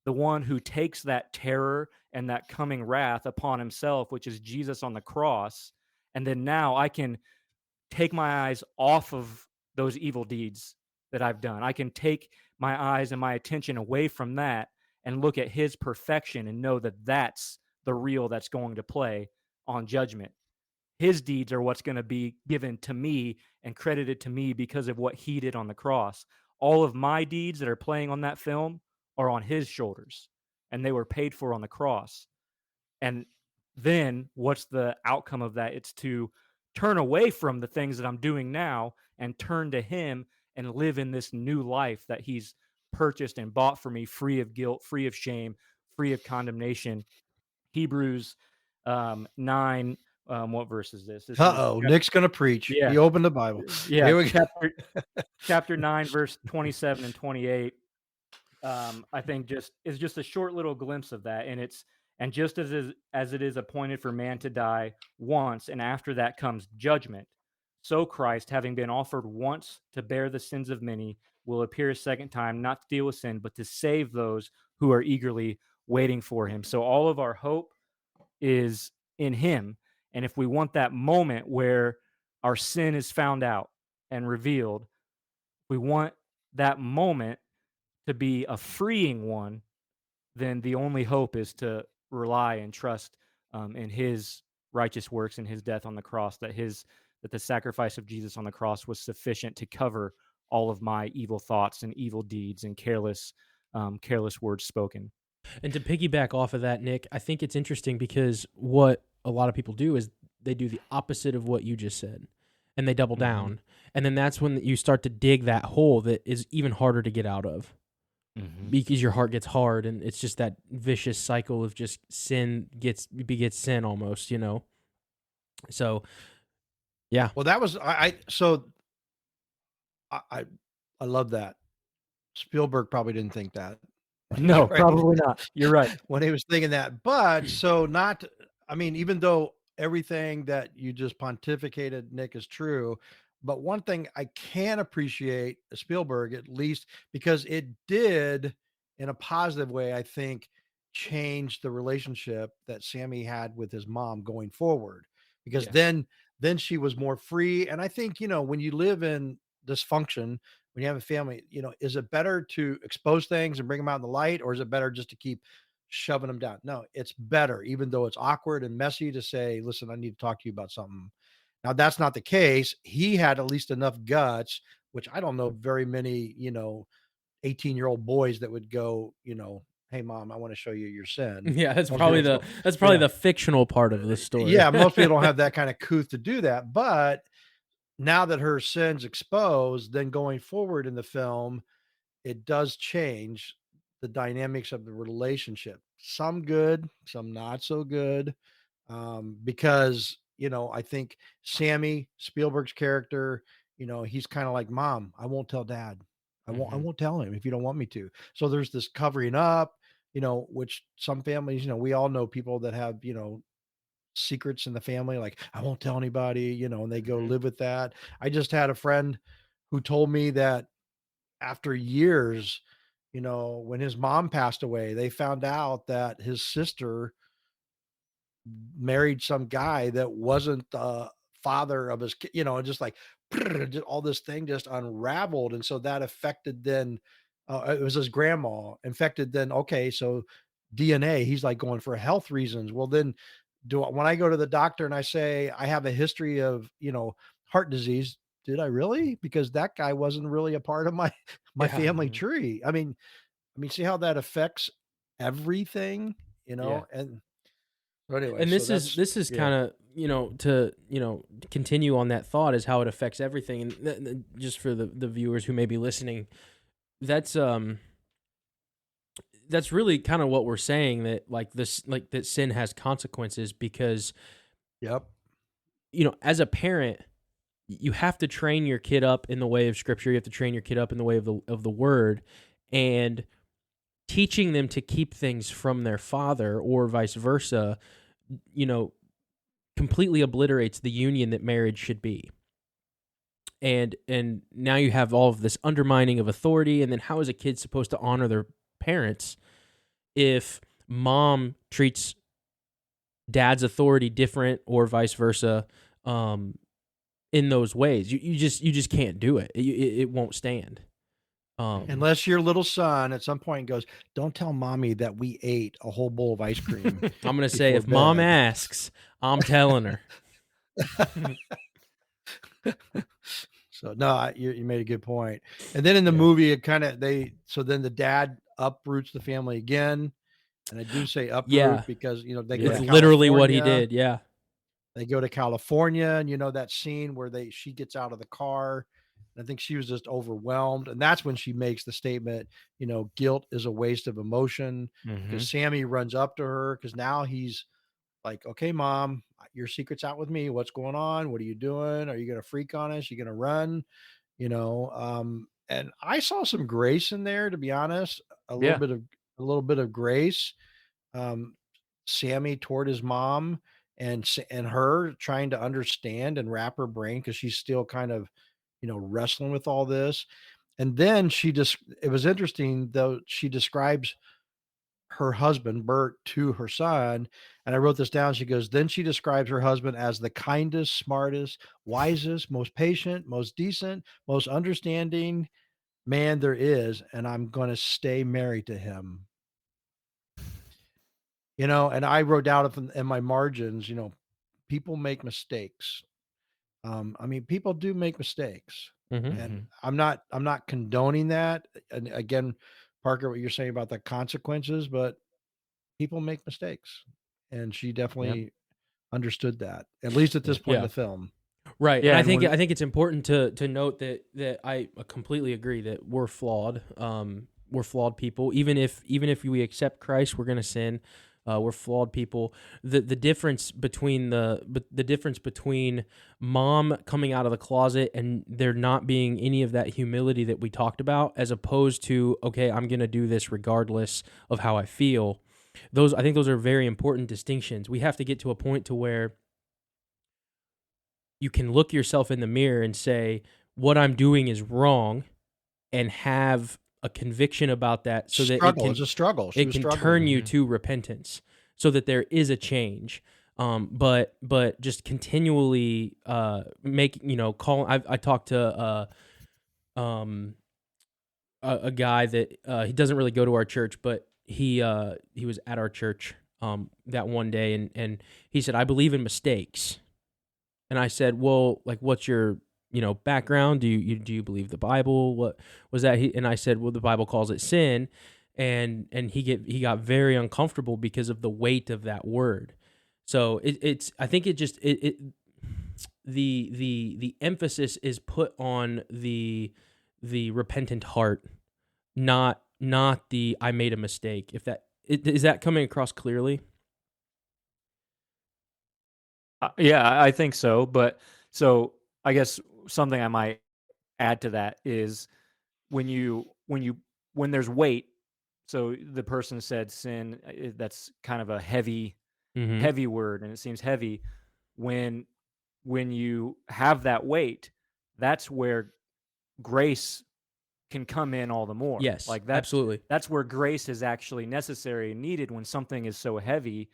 the one who takes that terror and that coming wrath upon himself, which is Jesus on the cross. And then now I can take my eyes off of those evil deeds that I've done. I can take my eyes and my attention away from that and look at his perfection and know that that's the real that's going to play on judgment. His deeds are what's going to be given to me and credited to me because of what he did on the cross. All of my deeds that are playing on that film are on his shoulders, and they were paid for on the cross. And then what's the outcome of that? It's to turn away from the things that I'm doing now and turn to him and live in this new life that he's purchased and bought for me, free of guilt, free of shame, free of condemnation. Hebrews 9. What verse is this? This is Uh-oh, Nick's gonna preach. yeah, He opened the Bible. yeah, Here we go. chapter 9, verse 27 and 28. I think just is just a short little glimpse of that, and just as it is appointed for man to die once, and after that comes judgment, so Christ, having been offered once to bear the sins of many, will appear a second time, not to deal with sin, but to save those who are eagerly waiting for him. So all of our hope is in him, and if we want that moment where our sin is found out and revealed, we want that moment to be a freeing one, then the only hope is to rely and trust in his righteous works and his death on the cross, that the sacrifice of Jesus on the cross was sufficient to cover all of my evil thoughts and evil deeds and careless words spoken. And to piggyback off of that, Nick, I think it's interesting because what a lot of people do is they do the opposite of what you just said, and they double down. And then that's when you start to dig that hole that is even harder to get out of because your heart gets hard, and it's just that vicious cycle of just sin begets sin almost, So, yeah. Well, that was so I I love that. Spielberg probably didn't think that. No, Right. probably not. You're right. When he was thinking that. But so not I mean, even though everything that you just pontificated, Nick, is true, but one thing I can appreciate Spielberg, at least because it did in a positive way, I think, change the relationship that Sammy had with his mom going forward. Because Yeah. then she was more free. And I think, when you live in dysfunction, when you have a family, is it better to expose things and bring them out in the light, or is it better just to keep shoving them down? No, it's better, even though it's awkward and messy, to say, listen, I need to talk to you about something. Now, that's not the case. He had at least enough guts, which I don't know very many, 18-year-old boys that would go, hey, mom, I want to show you your sin. Yeah, that's Most probably people the yeah. fictional part of the story. Yeah, most people don't have that kind of couth to do that. But now that her sin's exposed, then going forward in the film, it does change the dynamics of the relationship. Some good, some not so good. Because, I think Sammy Spielberg's character, he's kind of like, mom, I won't tell dad. I won't tell him if you don't want me to. So there's this covering up, which some families, we all know people that have, secrets in the family, like, I won't tell anybody, and they go live with that. I just had a friend who told me that after years, when his mom passed away, they found out that his sister married some guy that wasn't the father of his kid, and just like just all this thing just unraveled. And so that affected then, it was his grandma infected then. Okay, so DNA, he's like going for health reasons. Well, then when I go to the doctor and I say I have a history of, heart disease, did I really? Because that guy wasn't really a part of my my Yeah. family tree. I mean, see how that affects everything, Yeah. and so anyway, And so this is yeah. kind of, to continue on that thought is how it affects everything. And just for the viewers who may be listening, that's really kind of what we're saying, that that sin has consequences, because yep. as a parent, you have to train your kid up in the way of Scripture. You have to train your kid up in the way of the Word, and teaching them to keep things from their father or vice versa, completely obliterates the union that marriage should be. And now you have all of this undermining of authority. And then how is a kid supposed to honor their parents if mom treats dad's authority different or vice versa, in those ways? You just can't do it. It won't stand. Unless your little son at some point goes, "Don't tell mommy that we ate a whole bowl of ice cream." I'm gonna say, before if mom bed. asks, I'm telling her. So no, you made a good point. And then in the Yeah. movie, it kind of so then the dad uproots the family again, and I do say uproot Yeah. because they go It's to literally what he California. did. Yeah. They go to California, and that scene where she gets out of the car. And I think she was just overwhelmed, and that's when she makes the statement, guilt is a waste of emotion. Because Sammy runs up to her, because now he's like, okay, mom, your secret's out with me. What's going on? What are you doing? Are you going to freak on us? You going to run? And I saw some grace in there, to be honest, a little Yeah. bit of grace. Um, Sammy toward his mom, and her trying to understand and wrap her brain, because she's still kind of, wrestling with all this. And then it was interesting though, she describes her husband, Bert, to her son. And I wrote this down. She goes, then she describes her husband as the kindest, smartest, wisest, most patient, most decent, most understanding man there is. And I'm going to stay married to him. And I wrote down in my margins, people make mistakes. I mean, people do make mistakes. Mm-hmm. And I'm not condoning that. And again, Parker, what you're saying about the consequences, but people make mistakes, and she definitely understood that, at least at this point in Yeah. the film. Right. Yeah, And and when I think it's important to note that I completely agree that we're flawed. We're flawed people. Even if we accept Christ, we're going to sin. We're flawed people. The difference between the difference between mom coming out of the closet and there not being any of that humility that we talked about, as opposed to, okay, I'm going to do this regardless of how I feel. I think those are very important distinctions. We have to get to a point to where you can look yourself in the mirror and say, what I'm doing is wrong, and have a conviction about that, so that It's a struggle. She it was can struggling. turn you to repentance, so that there is a change. But just continually call. I talked to a guy that he doesn't really go to our church, but he was at our church that one day, and he said, I believe in mistakes. And I said, well, like, what's your background? Do you believe the Bible? What was that? And I said, well, the Bible calls it sin, and he got very uncomfortable because of the weight of that word. So it's I think the emphasis is put on the repentant heart, not the I made a mistake. Is that coming across clearly? Yeah, I think so. But so I guess something I might add to that is when there's weight. So the person said sin. That's kind of a heavy word, and it seems heavy. When you have that weight, that's where grace can come in all the more. Yes, like absolutely. that's where grace is actually necessary and needed, when something is so heavy.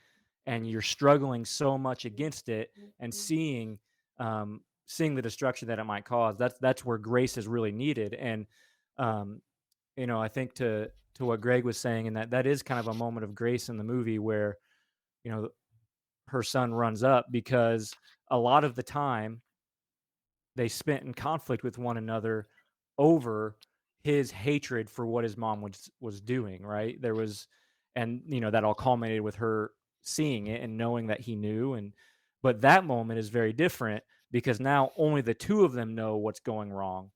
and you're struggling so much against it, and seeing the destruction that it might cause. That's where grace is really needed. And I think to what Greg was saying, and that is kind of a moment of grace in the movie where her son runs up, because a lot of the time they spent in conflict with one another over his hatred for what his mom was doing, right? There was, and that all culminated with her seeing it and knowing that he knew. But that moment is very different, because now only the two of them know what's going wrong.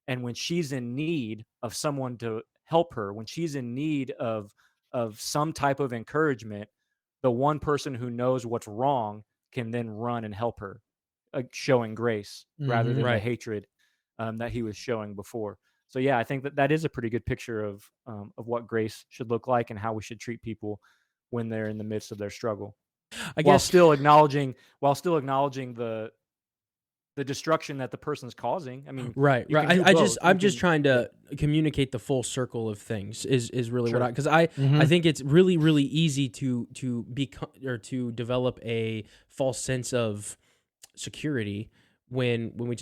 And when she's in need of someone to help her, when she's in need of some type of encouragement, the one person who knows what's wrong can then run and help her, showing grace rather than the Right. hatred that he was showing before. So yeah, I think that is a pretty good picture of what grace should look like and how we should treat people when they're in the midst of their struggle, I while guess still acknowledging the destruction that the person's causing. I mean, right. you can do I'm both. just trying to communicate the full circle of things is really Sure. what because I Mhm. think it's really really easy to become or to develop a false sense of security when we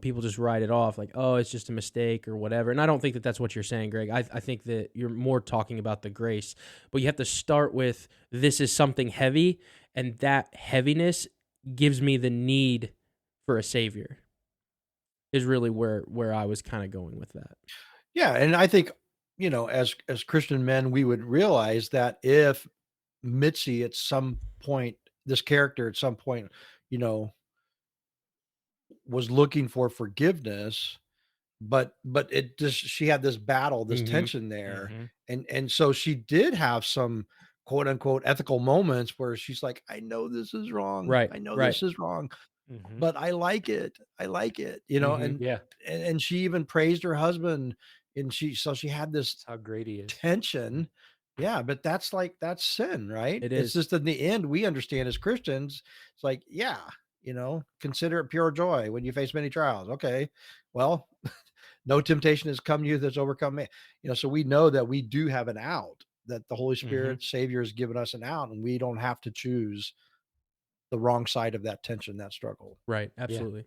people just write it off like, oh, it's just a mistake or whatever. And I don't think that that's what you're saying, Greg. I think that you're more talking about the grace, but you have to start with this is something heavy, and that heaviness gives me the need for a savior is really where I was kind of going with that. Yeah, and I think, as Christian men, we would realize that if Mitzi at some point, this character at some point, you know, was looking for forgiveness, but it just she had this battle, this Mhm. tension there, Mhm. and so she did have some quote unquote ethical moments where she's like, I know this is wrong, Right, I know right. this is wrong, Mhm. but I like it, Mhm. Yeah, and she even praised her husband, and she had this that's how great he is. tension. Yeah, but that's sin, right? It It's is. just in the end we understand as Christians, it's like, yeah, consider it pure joy when you face many trials. Okay, well, no temptation has come to you that's overcome me. So we know that we do have an out, that the Holy Mhm. Spirit, Savior, has given us an out, and we don't have to choose the wrong side of that tension, that struggle. Right, Yeah. absolutely.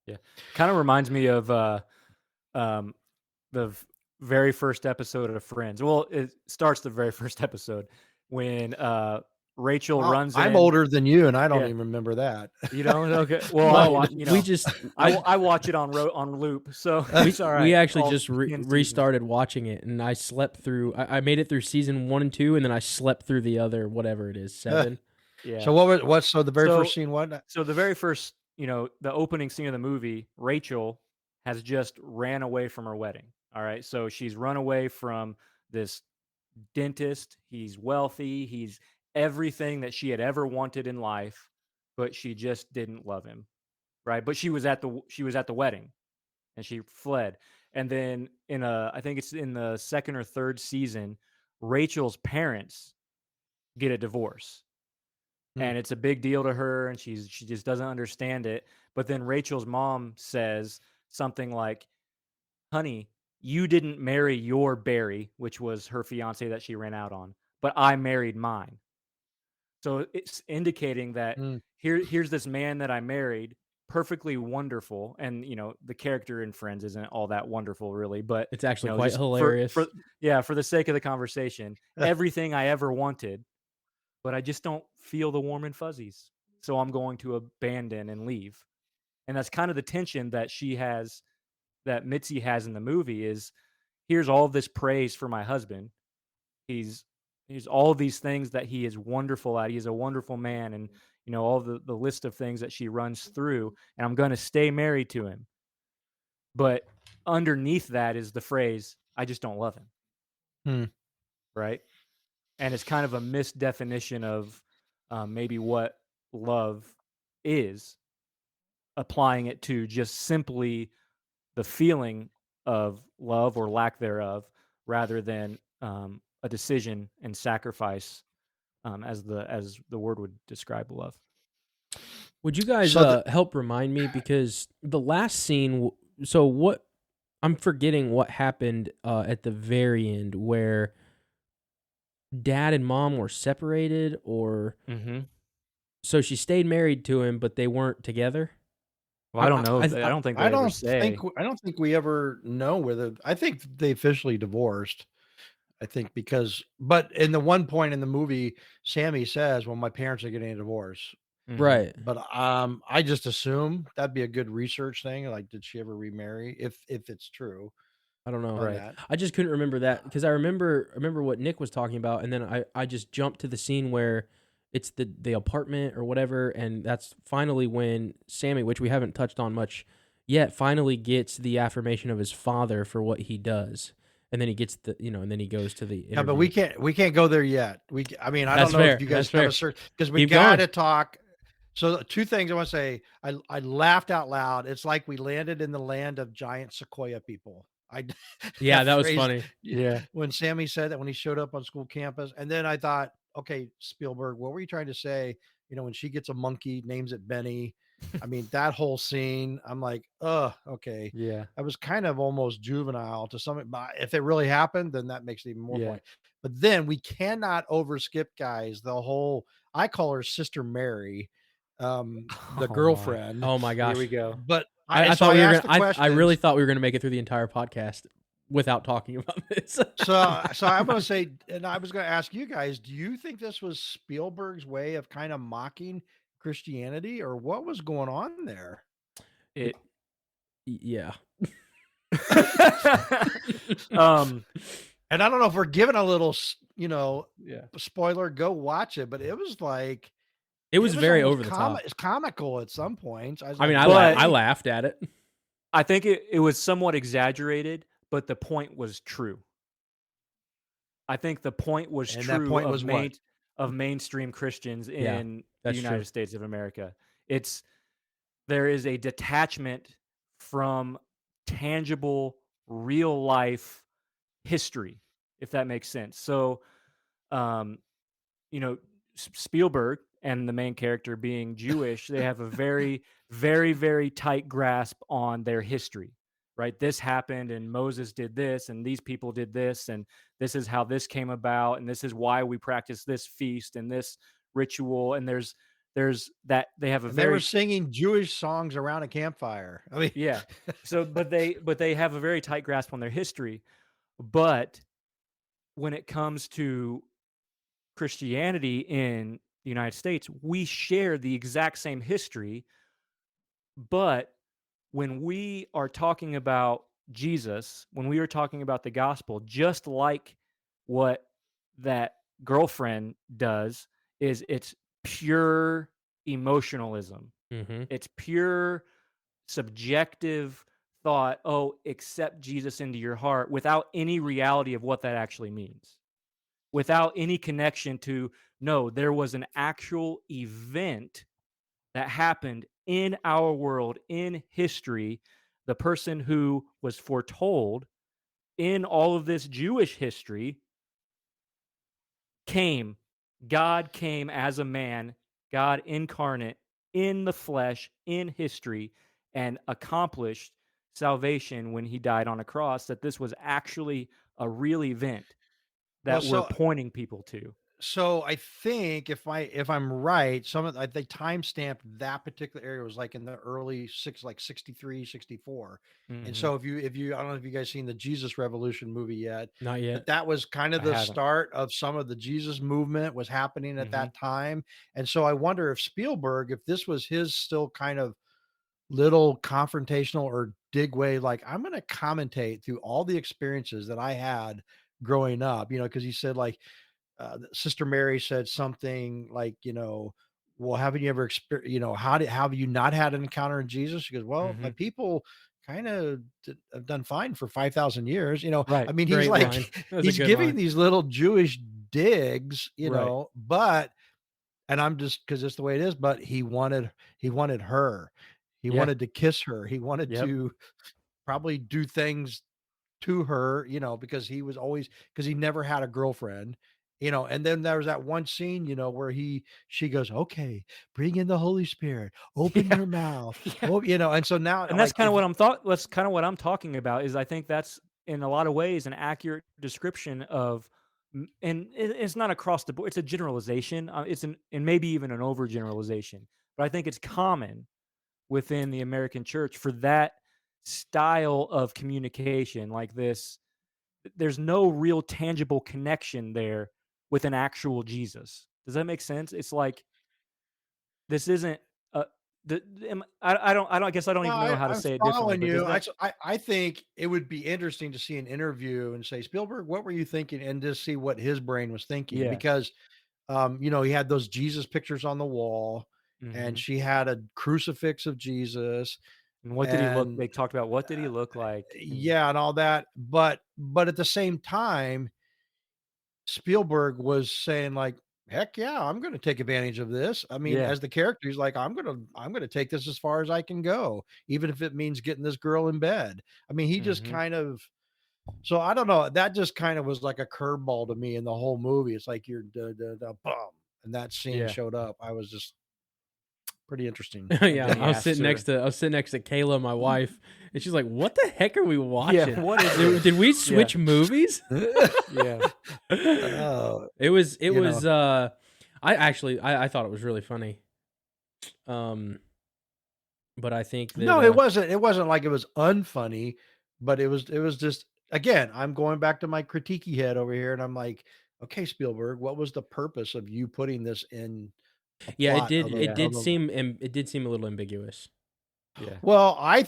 Yeah. Kind of reminds me of um, the very first episode of Friends. Well, it starts the very first episode when Rachel Wow, runs I'm in. older than you, and I don't Yeah, even remember that. you don't. Okay. Well, I Well, watch. we just I watch it on loop, so it's all right. we actually All just 10 seasons. restarted watching it, and I slept through. I made it through season 1 and 2, and then I slept through the other whatever it is 7. Yeah. So so the very first scene, what? So the very first, the opening scene of the movie, Rachel has just ran away from her wedding. All right. So she's run away from this dentist. He's wealthy. He's everything that she had ever wanted in life, but she just didn't love him. Right. But she was at the wedding, and she fled. And then I think it's in the second or third season, Rachel's parents get a divorce, Hmm. and it's a big deal to her, and she just doesn't understand it. But then Rachel's mom says something like, honey, you didn't marry your Barry, which was her fiance that she ran out on, but I married mine. So it's indicating that Mm. here's this man that I married, perfectly wonderful. And the character in Friends isn't all that wonderful really, but It's actually quite just for hilarious. for the sake of the conversation, everything I ever wanted, but I just don't feel the warm and fuzzies. So I'm going to abandon and leave. And that's kind of the tension that that Mitzi has in the movie is, here's all this praise for my husband. He's all of these things that he is wonderful at. He's a wonderful man, and all the list of things that she runs through, and I'm going to stay married to him. But underneath that is the phrase, I just don't love him. Hmm. Right? And it's kind of a misdefinition of maybe what love is, applying it to just simply the feeling of love or lack thereof, rather than a decision and sacrifice, as the word would describe love. Would you guys So help remind me, because the last scene? So what? I'm forgetting what happened at the very end where dad and mom were separated, or Mm-hmm. so she stayed married to him, but they weren't together. Well, I don't know. I I don't think I they ever don't think say. I don't think we ever know whether I think they officially divorced. I think but in the one point in the movie, Sammy says, "Well, my parents are getting a divorce." Mm-hmm. Right. But I just assume that'd be a good research thing. Like, did she ever remarry? If it's true I don't know. on Right. that. I just couldn't remember that because I remember what Nick was talking about, and then I just jumped to the scene where it's the apartment or whatever, and that's finally when Sammy, which we haven't touched on much yet, finally gets the affirmation of his father for what he does, and then he gets and then he goes to the Yeah, but interview. we can't go there yet. I mean, I That's don't know fair. if you That's guys have fair. a search because we Keep got going. to talk. So two things I want to say. I laughed out loud. It's like we landed in the land of giant sequoia people. Yeah, That that was phrase funny. Yeah. when Sammy said that when he showed up on school campus, and then I thought, okay, Spielberg, what were you trying to say? When she gets a monkey, names it Benny. I mean, that whole scene, I'm like, okay. Yeah. I was kind of almost juvenile to some, but if it really happened, then that makes it even more Yeah. funny. But then we cannot overskip, guys, the whole, I call her Sister Mary, the Oh my. girlfriend. Oh my Here we gosh. go. But I so thought I we were asked gonna. the I really questions. thought we were gonna make it through the entire podcast without talking about this. So I'm going to say, and I was going to ask you guys, do you think this was Spielberg's way of kind of mocking Christianity, or what was going on there? It. Yeah. um. And I don't know if we're giving a little, Yeah. spoiler, go watch it, but it was like, It was very almost over the top. it's comical at some points. I was I mean, like, But- I laughed at it. I think it was somewhat exaggerated, but the point was true. I think the point was And true that point was what? of mainstream Christians Yeah, in the that's United true. States of America. There is a detachment from tangible, real life history, if that makes sense. So, Spielberg and the main character being Jewish, they have a very, very, very tight grasp on their history, right? This happened and Moses did this and these people did this and this is how this came about and this is why we practice this feast and this ritual. And there's that they have a And they were very singing Jewish songs around a campfire. I mean, yeah. So but they have a very tight grasp on their history. But when it comes to Christianity in the United States, we share the exact same history. But when we are talking about Jesus, when we are talking about the gospel, just like what that girlfriend does, is it's pure emotionalism. Mm-hmm. It's pure subjective thought, accept Jesus into your heart without any reality of what that actually means. Without any connection to, no, there was an actual event that happened in our world, in history. The person who was foretold in all of this Jewish history came. God came as a man, God incarnate in the flesh, in history, and accomplished salvation when he died on a cross, that this was actually a real event that we're pointing people to. So I think if I'm right, they timestamped that particular area was like in the early 63, 64. Mm-hmm. And so if you I don't know if you guys seen the Jesus Revolution movie yet. Not yet. But that was kind of I the haven't. start of some of the Jesus movement was happening at that time. And so I wonder if Spielberg, if this was his still kind of little confrontational or dig way, like I'm going to commentate through all the experiences that I had growing up, because he said like, Sister Mary said something like, well, haven't you ever experienced, how have you not had an encounter in Jesus? She goes, well, my people kind of have done fine for 5,000 years. Right. I mean, Great he's line. like, That was a he's good giving line. these little Jewish digs, Right. but, and I'm just, cause it's the way it is, but he wanted her. He Yeah. wanted to kiss her. He wanted Yep. to probably do things to her, because he never had a girlfriend, and then there was that one scene, where she goes, okay, bring in the Holy Spirit, open Yeah. your mouth. Yeah. Oh, and so now, And that's kind of what I'm talking about, is I think that's in a lot of ways an accurate description of and it's not across the board. It's a generalization. And maybe even an overgeneralization. But I think it's common within the American church for that style of communication like this. There's no real tangible connection there with an actual Jesus. Does that make sense? It's like this isn't I guess I don't No, even know how to I'm say it differently, following but does you. that I think it would be interesting to see an interview and say, Spielberg, what were you thinking? And just see what his brain was thinking. yeah. Because, he had those Jesus pictures on the wall, and Mhm. she had a crucifix of Jesus, And what did he look and they talked about what did he look like? And yeah, and all that. But at the same time, Spielberg was saying like, "Heck yeah, I'm gonna take advantage of this." I mean, yeah. as the character, he's like, I'm gonna take this as far as I can go, even if it means getting this girl in bed." I mean, he just Mhm. kind of so I don't know, that just kind of was like a curveball to me in the whole movie. It's like you're da da da bum, and that scene Yeah. showed up. I was just pretty interesting. And Yeah, then he asks her, I was sitting next to Kayla, my wife, and she's like, "What the heck are we yeah, watching? what is Did, this? did we Yeah. switch movies?" Yeah. Oh, It was you know. I thought it was really funny. But I think that No, it wasn't like it was unfunny, but it was just again, I'm going back to my critiquey head over here, and I'm like, "Okay, Spielberg, what was the purpose of you putting this in a yeah, plot of a Yeah. it did seem a little ambiguous. Yeah. Well, I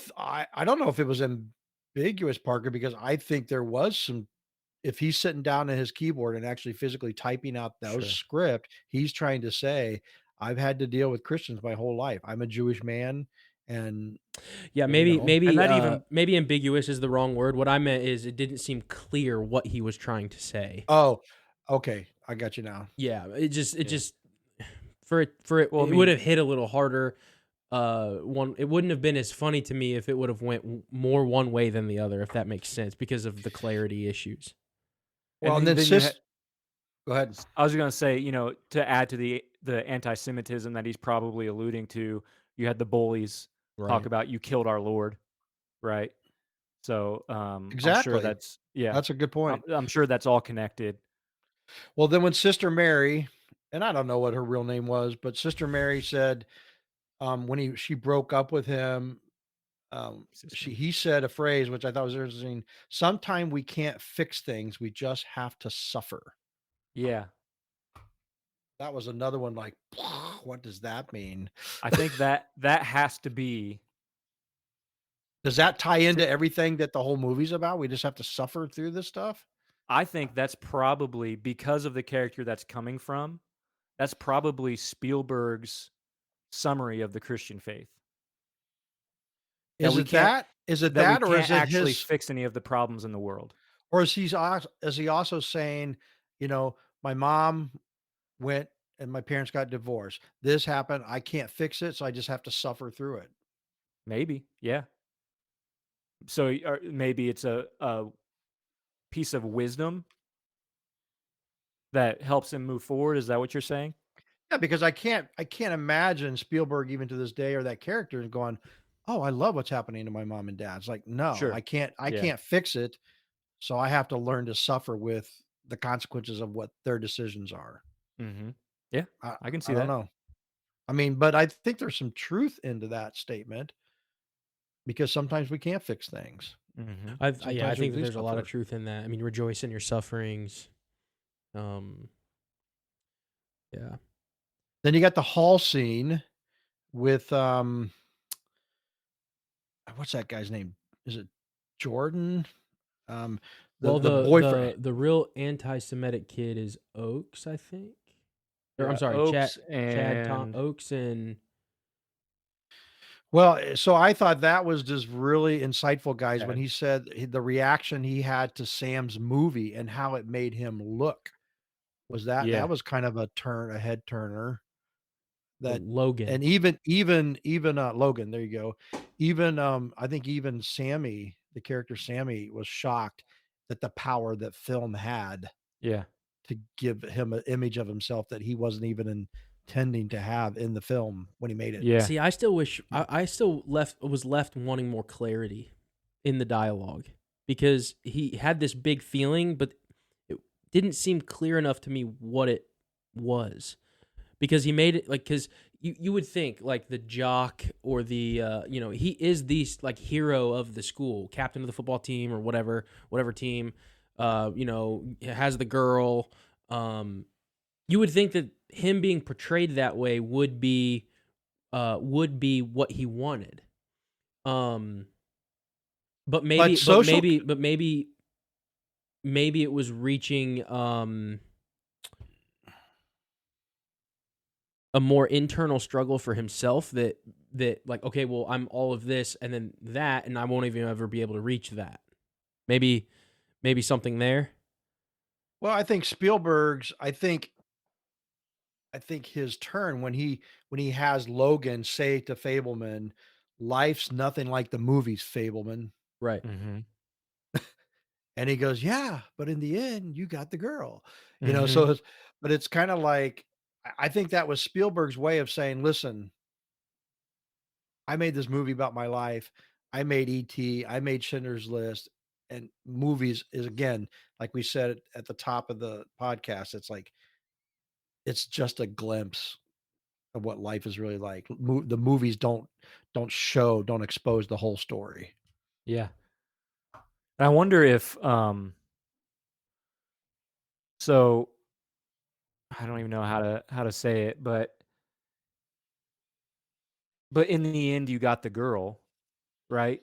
don't know if it was ambiguous, Parker, because I think there was some if he's sitting down at his keyboard and actually physically typing out those Sure. script, he's trying to say, "I've had to deal with Christians my whole life. I'm a Jewish man, and, Yeah, Yeah. And that even maybe ambiguous is the wrong word. What I meant is it didn't seem clear what he was trying to say. Oh, okay, I got you now." Yeah, it yeah. just Well, I it would mean, have hit a little harder. One it wouldn't have been as funny to me if it would have went more one way than the other, if that makes sense, because of the clarity issues. Well, and and then, then then you had go ahead. I was going to say, to add to the anti-Semitism that he's probably alluding to, you had the bullies talk Right. about you killed our Lord, right? So I'm sure Exactly. that's yeah. That's a good I'm, point. I'm sure that's all connected. Well, then when Sister Mary, and I don't know what her real name was, but Sister Mary said, when she broke up with him, Sister. he said a phrase which I thought was interesting. Sometime we can't fix things, we just have to suffer. Yeah, That was another one like, what does that mean? I think that has to be. Does that tie into to- everything that the whole movie's about? We just have to suffer through this stuff? I think that's probably because of the character that's coming from. That's probably Spielberg's summary of the Christian faith. That Is we it can't that? Is it that we that, or is can't it actually his fix any of the problems in the world. or is he also saying, my mom went and my parents got divorced. This happened. I can't fix it, so I just have to suffer through it. Maybe, yeah. So or maybe it's a piece of wisdom that helps him move forward. Is that what you're saying? Yeah, because I can't imagine Spielberg even to this day or that character is going, "Oh, I love what's happening to my mom and dad." It's like, no, Sure. I Yeah. can't fix it, so I have to learn to suffer with the consequences of what their decisions are. Mhm. Yeah, I I can I see don't that. know. I mean, but I think there's some truth into that statement because sometimes we can't fix things. Mhm. I Sometimes we think that do there's a lot of suffer. truth in that. I mean, rejoice in your sufferings. Um, yeah. Then you got the hall scene with what's that guy's name? Is it Jordan? Um, Well, the boyfriend. the real anti-Semitic kid is Oakes, I think. Or I'm Yeah, sorry, Oaks Chad Tom and Oakes and Well, so I thought that was just really insightful, guys, when Chad. he said the reaction he had to Sam's movie and how it made him look was that Yeah. was kind of a head turner. That Logan. and even Logan, there you go. Even I think even Sammy, the character Sammy, was shocked at the power that film had Yeah. to give him an image of himself that he wasn't even intending to have in the film when he made it. Yeah. See, I still wish I still was left wanting more clarity in the dialogue because he had this big feeling, but didn't seem clear enough to me what it was, because he made it like, because you would think like the jock or the he is the like hero of the school, captain of the football team or whatever team, has the girl. You would think that him being portrayed that way would be what he wanted. But maybe, But social, maybe it was reaching a more internal struggle for himself, that like, okay, well, I'm all of this and then that, and I won't even ever be able to reach that. Maybe something there. well, I think Spielberg's. I think his turn when he has Logan say to Fableman, "Life's nothing like the movies, Fableman," Right. Mm-hmm. and he goes, "Yeah, but in the end, you got the girl." Mm-hmm. So but it's kind of like I think that was Spielberg's way of saying, "Listen, I made this movie about my life. I made E.T. I made Schindler's List." And movies is, again, like we said at the top of the podcast, it's like it's just a glimpse of what life is really like. The movies don't expose the whole story. Yeah. And I wonder if so I don't even know how to say it, but in the end you got the girl, right?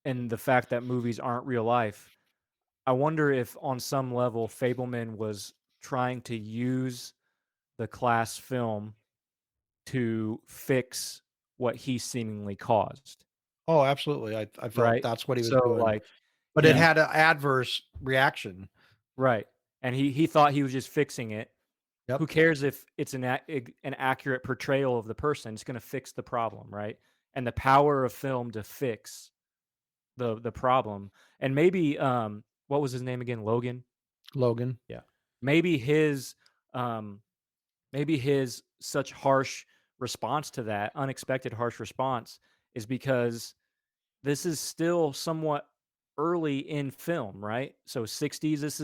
And the fact that movies aren't real life. I wonder if on some level Fableman was trying to use the class film to fix what he seemingly caused, Oh, absolutely. I felt right? that's what he was So doing, like but it he had an adverse reaction. right. And he thought he was just fixing it. Who Yep. cares if it's an accurate portrayal of the person? It's going to fix the problem, right? And the power of film to fix the problem. And maybe what was his name again? Logan. Logan. Yeah. Maybe his um maybe his such harsh response to that, unexpected harsh response, is because this is still somewhat early in film, right? So 60s, this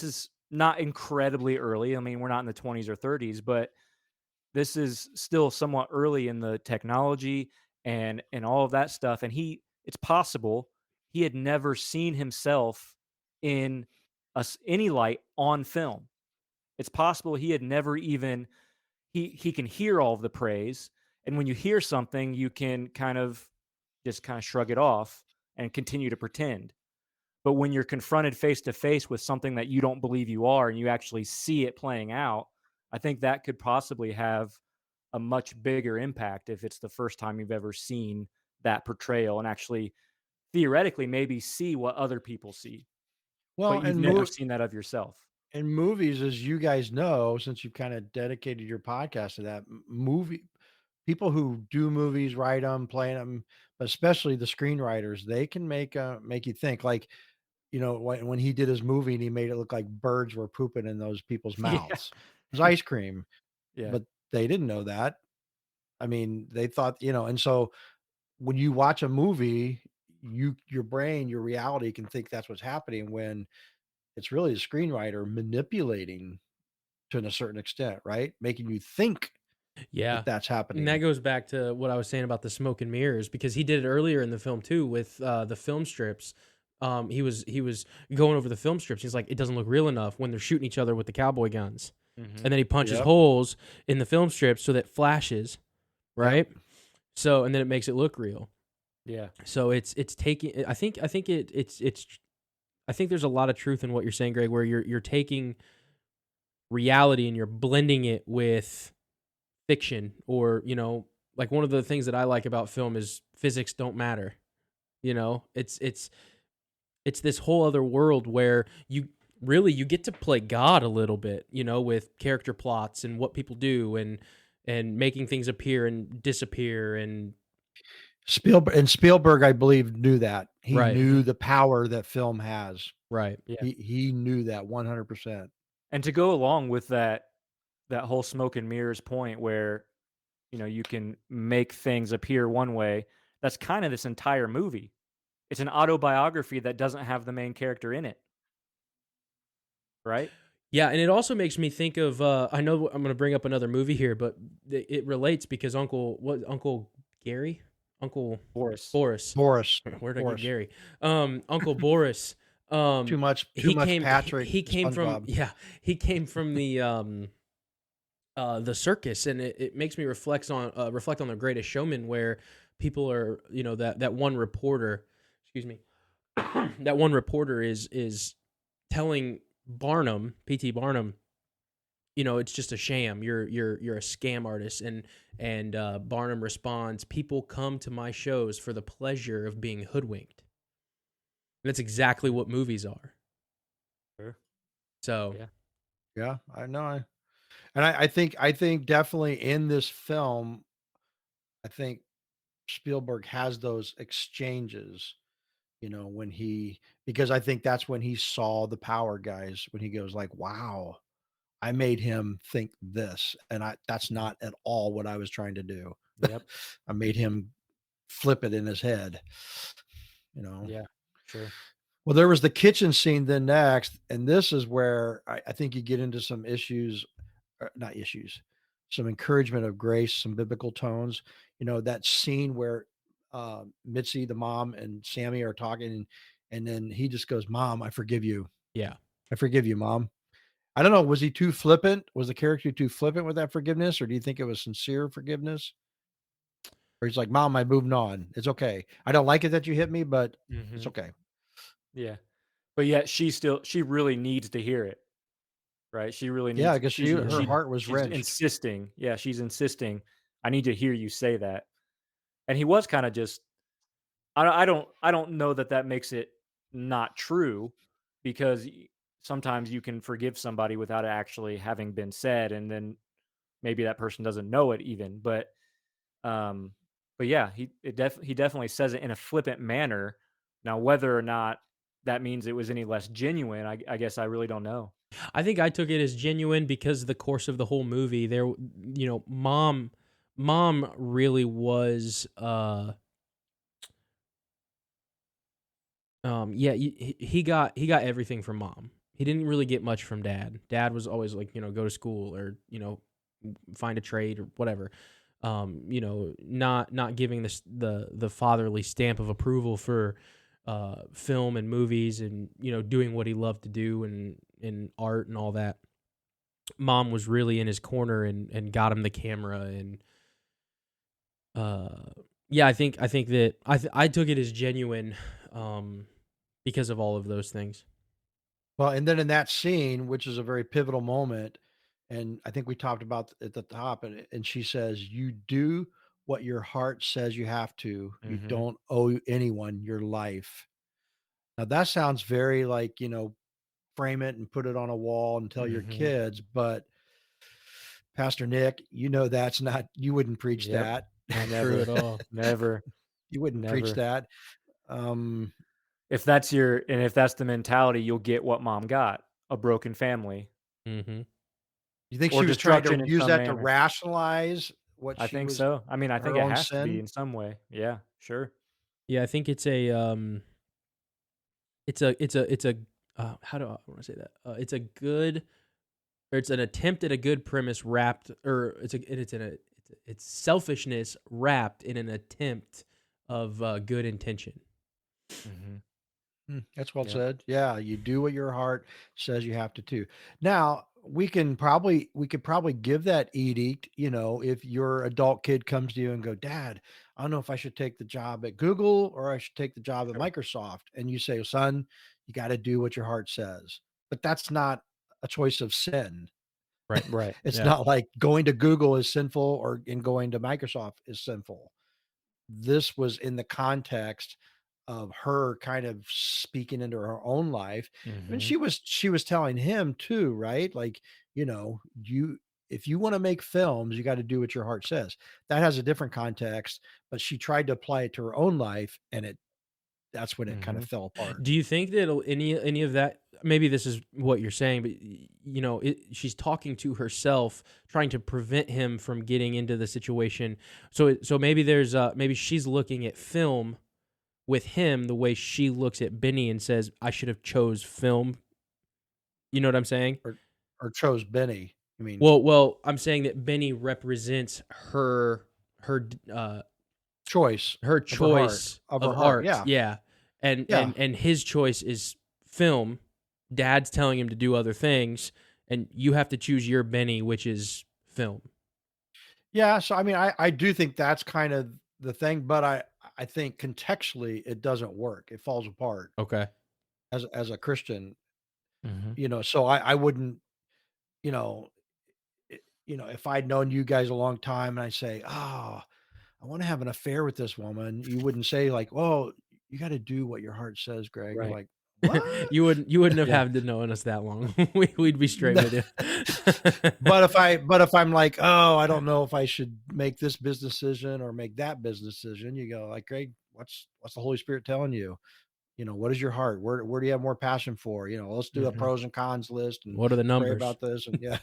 is not incredibly early. I mean, we're not in the 20s or 30s, but this is still somewhat early in the technology and all of that stuff. And it's possible he had never seen himself in any light on film. It's possible he had never even he can hear all of the praise, and when you hear something, you can kind of shrug it off and continue to pretend. But when you're confronted face to face with something that you don't believe you are and you actually see it playing out, I think that could possibly have a much bigger impact if it's the first time you've ever seen that portrayal and actually theoretically maybe see what other people see, Well, but you've and never seen that of yourself. in movies, as you guys know, since you've kind of dedicated your podcast to that movie, people who do movies, write them, play them, but especially the screenwriters, they can make you think. Like, when he did his movie and he made it look like birds were pooping in those people's Yeah. mouths. It was ice cream, Yeah. but they didn't know that. I mean, they thought, and so when you watch a movie, your brain, your reality can think that's what's happening when it's really the screenwriter manipulating to a certain extent, right? Making you think Yeah. that that's And that happening. goes back to what I was saying about the smoke and mirrors, because he did it earlier in the film too with the film strips. He was going over the film strips. He's like, it doesn't look real enough when they're shooting each other with the cowboy guns, Mm-hmm. and then he punches Yep. holes in the film strips so that flashes, Yep. right? So, and then it makes it look real. Yeah. So it's taking. I think there's a lot of truth in what you're saying, Greg, where you're taking reality and you're blending it with fiction, or like, one of the things that I like about film is physics don't matter. It's this whole other world where you get to play God a little bit, with character plots and what people do, and making things appear and disappear, and Spielberg, I believe, knew that. He right, Mm-hmm. knew the power that film has. right. Yeah. He knew that 100%. And to go along with that whole smoke and mirrors point where you can make things appear one way, that's kind of this entire movie. It's an autobiography that doesn't have the main character in it. right? Yeah, and it also makes me think of I know I'm going to bring up another movie here, but it relates because Uncle Gary, Uncle Boris. Boris, Boris. where'd I get Boris. Gary? Uncle Boris. Too much Patrick. He came from SpongeBob. he came from the circus, and it makes me reflect on The Greatest Showman, where people are, that one reporter, excuse me, that one reporter is telling Barnum, P.T. Barnum, it's just a sham. You're a scam artist, and Barnum responds, "People come to my shows for the pleasure of being hoodwinked." And that's exactly what movies are. Sure. So, Yeah. Yeah, I know. And I think definitely in this film, I think Spielberg has those exchanges, when because I think that's when he saw the power guys, when he goes like, wow, I made him think this. And that's not at all what I was trying to do. Yep. I made him flip it in his head, Yeah. Sure. Well, there was the kitchen scene then next, and this is where I think you get into some issues, not issues, some encouragement of grace, some biblical tones. That scene where Mitzi, the mom, and Sammy are talking, and then he just goes, "Mom, I forgive you. yeah. I forgive you, Mom." I don't know. Was he too flippant? Was the character too flippant with that forgiveness, or do you think it was sincere forgiveness? Or he's like, "Mom, I'm moving on. It's okay. I don't like it that you hit me, but it's Mm-hmm. okay." Yeah. But yet she really needs to hear it, right? She really Yeah, needs, because her heart was she's wrenched. insisting. Yeah. She's insisting. I need to hear you say that. And he was kind of just, I don't know that makes it not true, because sometimes you can forgive somebody without it actually having been said. And then maybe that person doesn't know it even, um, but yeah, he definitely says it in a flippant manner. Now, whether or not that means it was any less genuine, I guess I really don't know. I think I took it as genuine because the course of the whole movie, there, mom really was, yeah, he got everything from mom. He didn't really get much from dad. Dad was always like, go to school, or, find a trade or whatever. Not giving this the fatherly stamp of approval for film and movies, and doing what he loved to do, and in art and all that. Mom was really in his corner, and got him the camera, and yeah, I think that I took it as genuine, because of all of those things. Well, and then in that scene, which is a very pivotal moment, and I think we talked about at the top, and she says, "You do what your heart says you have to. You Mm-hmm. don't owe anyone your life." Now that sounds very like, frame it and put it on a wall and tell your Mm-hmm. kids, but Pastor Nick, that's not, you wouldn't preach Yep. that. True Never, at all. never, You wouldn't preach never. that. Um, If that's the mentality, you'll get what mom got: a broken family Mm-hmm. you think or she was trying destruction to in use some that to manner. rationalize what I she think was, so. I mean, I think her it own has to be sin? in some way. Yeah, sure. Yeah, I think it's a how do I want to say that? It's a good, or it's an attempt at a good premise wrapped, or it's selfishness wrapped in an attempt of good intention. Mm-hmm. That's well Yep. said. Yeah, you do what your heart says you have to do. Now, we could probably give that edict, if your adult kid comes to you and go, "Dad, I don't know if I should take the job at Google or I should take the job at Sure. Microsoft." And you say, "Son, you got to do what your heart says." But that's not a choice of sin. Right. Right. It's Yeah. not like going to Google is sinful or in going to Microsoft is sinful. This was in the context of her kind of speaking into her own life. And Mm-hmm. she was telling him too, right? Like, you if you want to make films, you got to do what your heart says. That has a different context, but she tried to apply it to her own life, and that's when it kind Mm-hmm. of fell apart. Do you think that any of that? Maybe this is what you're saying, but she's talking to herself, trying to prevent him from getting into the situation. So maybe maybe she's looking at film with him the way she looks at Benny and says, "I should have chose film." You know what I'm saying? or chose Benny. I mean, Well, I'm saying that Benny represents her choice her of her heart, choice of art. Yeah, Yeah. And yeah, his choice is film. Dad's telling him to do other things, and you have to choose your Benny, which is film. yeah. So I mean, I do think that's kind of the thing, but I think contextually it doesn't work. It falls apart Okay. as a Christian, Mhm. So I wouldn't, you know, if I'd known you guys a long time and I say, oh, I want to have an affair with this woman, you wouldn't say like, "Oh, you got to do what your heart says, Greg." You're Right. like, "What?" You wouldn't have Yeah. had to known us that long. We'd be straight No. with you. But if I'm like, "Oh, I don't know if I should make this business decision or make that business decision," you go like, "Greg, what's the Holy Spirit telling you? What is your heart? Where do you have more passion for? Let's do a Mhm. pros and cons list and What are the pray numbers? about this." And yeah,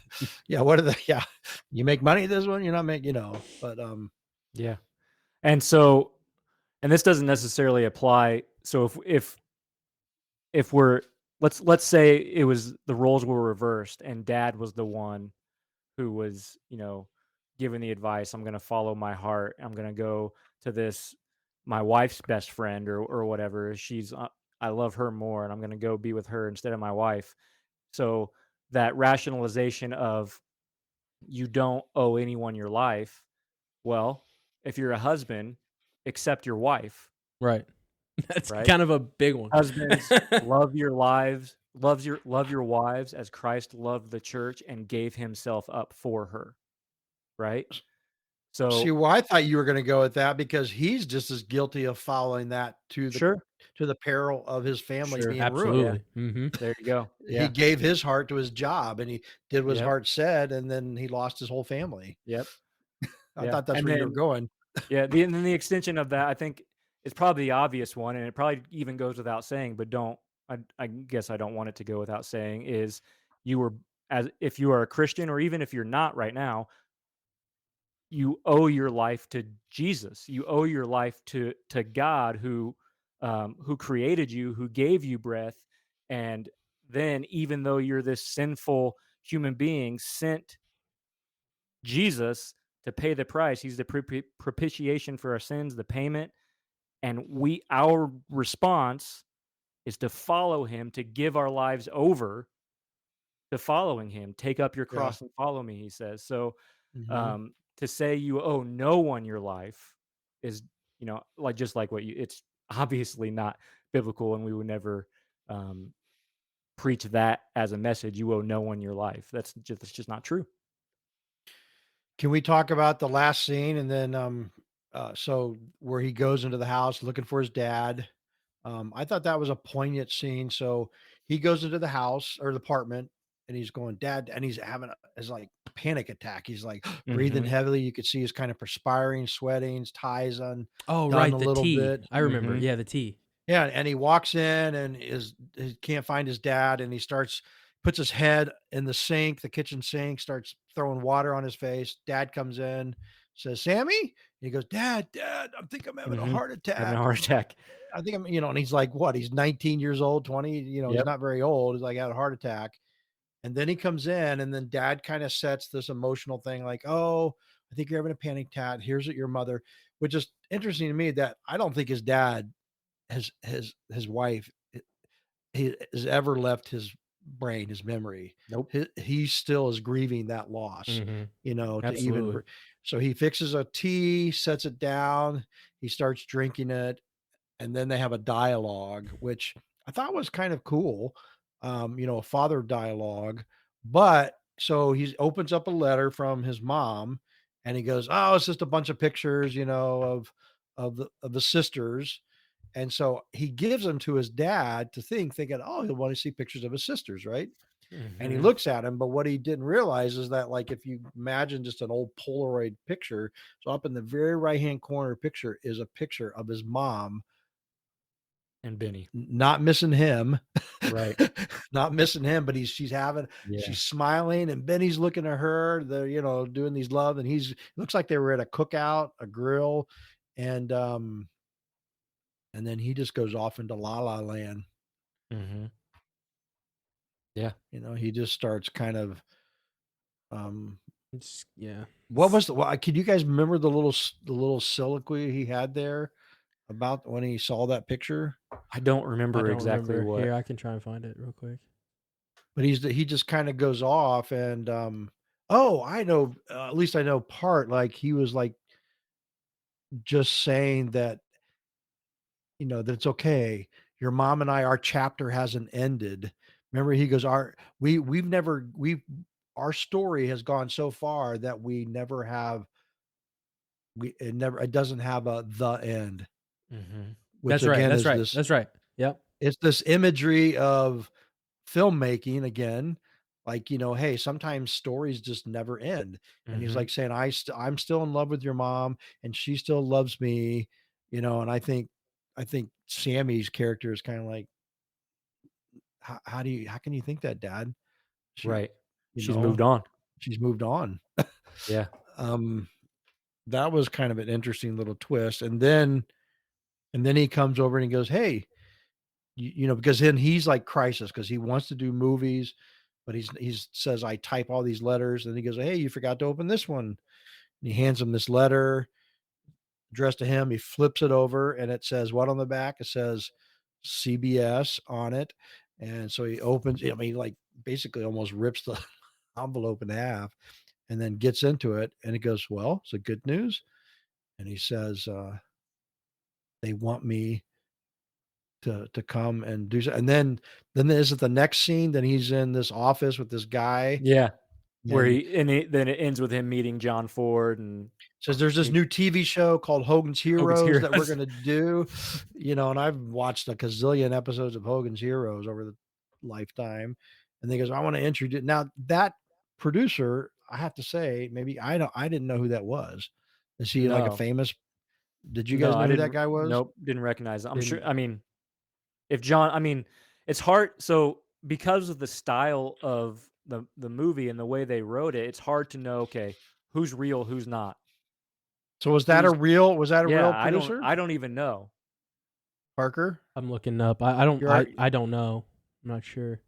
yeah. What are the yeah? You make money this one, you're not making, but Yeah. And so, and this doesn't necessarily apply. So if we're let's say it was the roles were reversed and dad was the one who was, giving the advice, I'm going to follow my heart. I'm going to go to this my wife's best friend or whatever. I love her more and I'm going to go be with her instead of my wife. So that rationalization of you don't owe anyone your life. Well, if you're a husband, accept your wife, Right. That's right? kind of a big one. Husbands, love your wives as Christ loved the church and gave himself up for her, right? see, So, well, I thought you were gonna go with that because he's just as guilty of following that sure, to the peril of his family sure. being ruined. Yeah, Absolutely. Hmm. there you go. He Yeah. gave his heart to his job, and he did what his Yep. heart said, and then he lost his whole family. Yep. I Yeah. thought that's And where you were then going. and then the extension of that, I think, is probably the obvious one, and it probably even goes without saying, but I guess I don't want it to go without saying, is you were as if you are a Christian or even if you're not right now, you owe your life to Jesus. You owe your life to God who created you, who gave you breath, and then even though you're this sinful human being, sent Jesus to pay the price. He's the propitiation for our sins, the payment, and our response is to follow him, to give our lives over to following him. Take up your Yeah. cross and follow me, he says. So Mhm. to say you owe no one your life is, like just like what you it's obviously not biblical, and we would never um preach that as a message. You owe no one your life. That's just not true. Can we talk about the last scene and then, so where he goes into the house looking for his dad? I thought that was a poignant scene. So he goes into the house or the apartment and he's going, "Dad," and he's having his like panic attack. He's like breathing Mhm. heavily. You could see he's kind of perspiring, sweating, his ties Oh, undone a right, the little tea. bit. I remember. Mhm. Yeah, the tea. Yeah, and he walks in and he can't find his dad, and he puts his head in the sink, the kitchen sink, starts throwing water on his face. Dad comes in, says, "Sammy?" And he goes, "Dad, I think I'm having a Mhm. heart Having a attack. heart attack. I think I'm," and he's like, what? He's 19 years old, 20, he's Yep. not very old. He's like, had a heart attack. And then he comes in, and then dad kind of sets this emotional thing like, "Oh, I think you're having a panic attack. Here's what your mother," which is interesting to me that I don't think his dad his wife he has ever left his brain, his memory. Nope. He still is grieving that loss, Mhm. to even Absolutely. so he fixes a tea, sets it down, he starts drinking it, and then they have a dialogue, which I thought was kind of cool. A father dialogue. But so he opens up a letter from his mom and he goes, "Oh, it's just a bunch of pictures, of the sisters." And so he gives them to his dad to thinking, "Oh, he'll want to see pictures of his sisters, right?" And he Mhm. looks at him, but what he didn't realize is that, like, if you imagine just an old Polaroid picture, so up in the very right hand corner picture is a picture of his mom, And Benny. not missing him, Right. not missing him, but Yeah. she's smiling, and Benny's looking at her. They're doing these love, and looks like they were at a cookout, a grill, and and then he just goes off into la la land. Mhm. Yeah. He just starts kind of Yeah. what was can you guys remember the little soliloquy he had there about when he saw that picture? I don't I remember don't exactly remember. what. Here, I can try and find it real quick. But he just kind of goes off and oh, I know, at least I know part, like he was like just saying that that it's okay. Your mom and I, our chapter hasn't ended. Remember, he goes, our story has gone so far that it doesn't have the end, Mhm. which That's right. again That's is right. this That's right. Yep. it's this imagery of filmmaking again, like, hey, sometimes stories just never end. And he's Mhm. like saying, I'm still in love with your mom and she still loves me, and I think Sammy's character is kind of like, how can you think that, Dad? She, Right. you She's know, moved on. she's moved on. Yeah. um, that was kind of an interesting little twist. And then he comes over and he goes, hey, because then he's like crisis because he wants to do movies, but he's says, I type all these letters. And he goes, hey, you forgot to open this one. And he hands him this letter addressed to him. He flips it over and it says what on the back? It says CBS on it. And so he opens, I mean, like basically almost rips the envelope in half and then gets into it. And he goes, well, it's a good news. And he says, they want me to come and do so. And then is it the next scene? Then he's in this office with this guy Yeah. Where and then it ends with him meeting John Ford and says there's this he new TV show called Hogan's Hogan's Heroes that we're Heroes. gonna do, and I've watched a gazillion episodes of Hogan's Heroes over the lifetime. And he goes, I want to introduce now that producer, I have to say, maybe I didn't know who that was. Is he like a No. famous did you No, guys I know who that didn't guy was? nope, didn't recognize it. I'm sure Didn't. I mean, if John I mean, it's hard so because of the style of the movie and the way they wrote it, it's hard to know, okay, who's real, who's not. So Who's was that a Yeah, real producer? I don't even know. Parker? I'm looking up. I don't. You're I don't know. I'm not sure.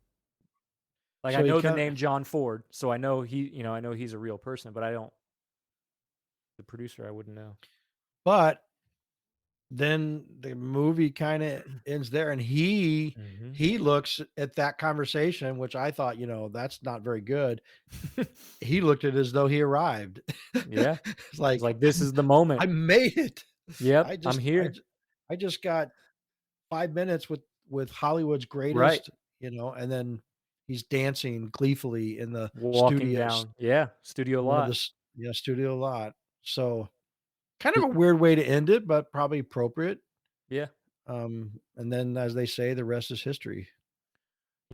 Like I so he know the kind name John Ford, so I know I know he's a real person, but I don't the producer I wouldn't know. but then the movie kind of ends there and Mhm. he looks at that conversation, which I thought, that's not very good. He looked at it as though he arrived. Yeah. It's It's like like this is the moment. I made it. Yep, I I'm just I, here. ju- I just got 5 minutes with Hollywood's Right. greatest, and then he's dancing gleefully in the Walking studios, down. Yeah, studio one of lot. the studio lot. So kind of a weird way to end it, but probably appropriate. Yeah. And then, as they say, the rest is history.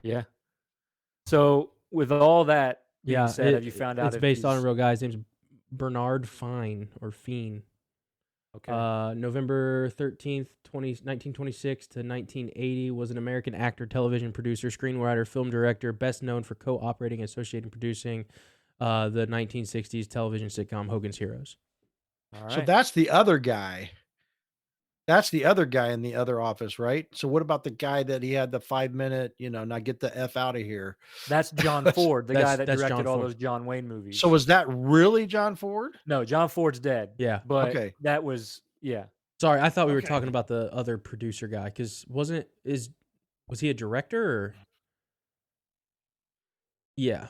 Yeah. So with all that being Yeah. said, have you found out It's if based on a he's real guy. His name's Bernard Fine or Fiend. okay? November 13th, 1926 to 1980 was an American actor, television producer, screenwriter, film director, best known for co-operating, associating, producing the 1960s television sitcom Hogan's Heroes. All So right. that's the other guy. That's the other guy in the other office, right? So what about the guy that he had the 5 minute, now get the F out of here? That's John Ford, the guy that That's directed John all Ford. those John Wayne So movies. was that really John Ford? No, John Ford's dead. Yeah. But Okay. that was yeah. Sorry, I thought we were Okay. talking about the other producer guy because was he a director or? Yeah.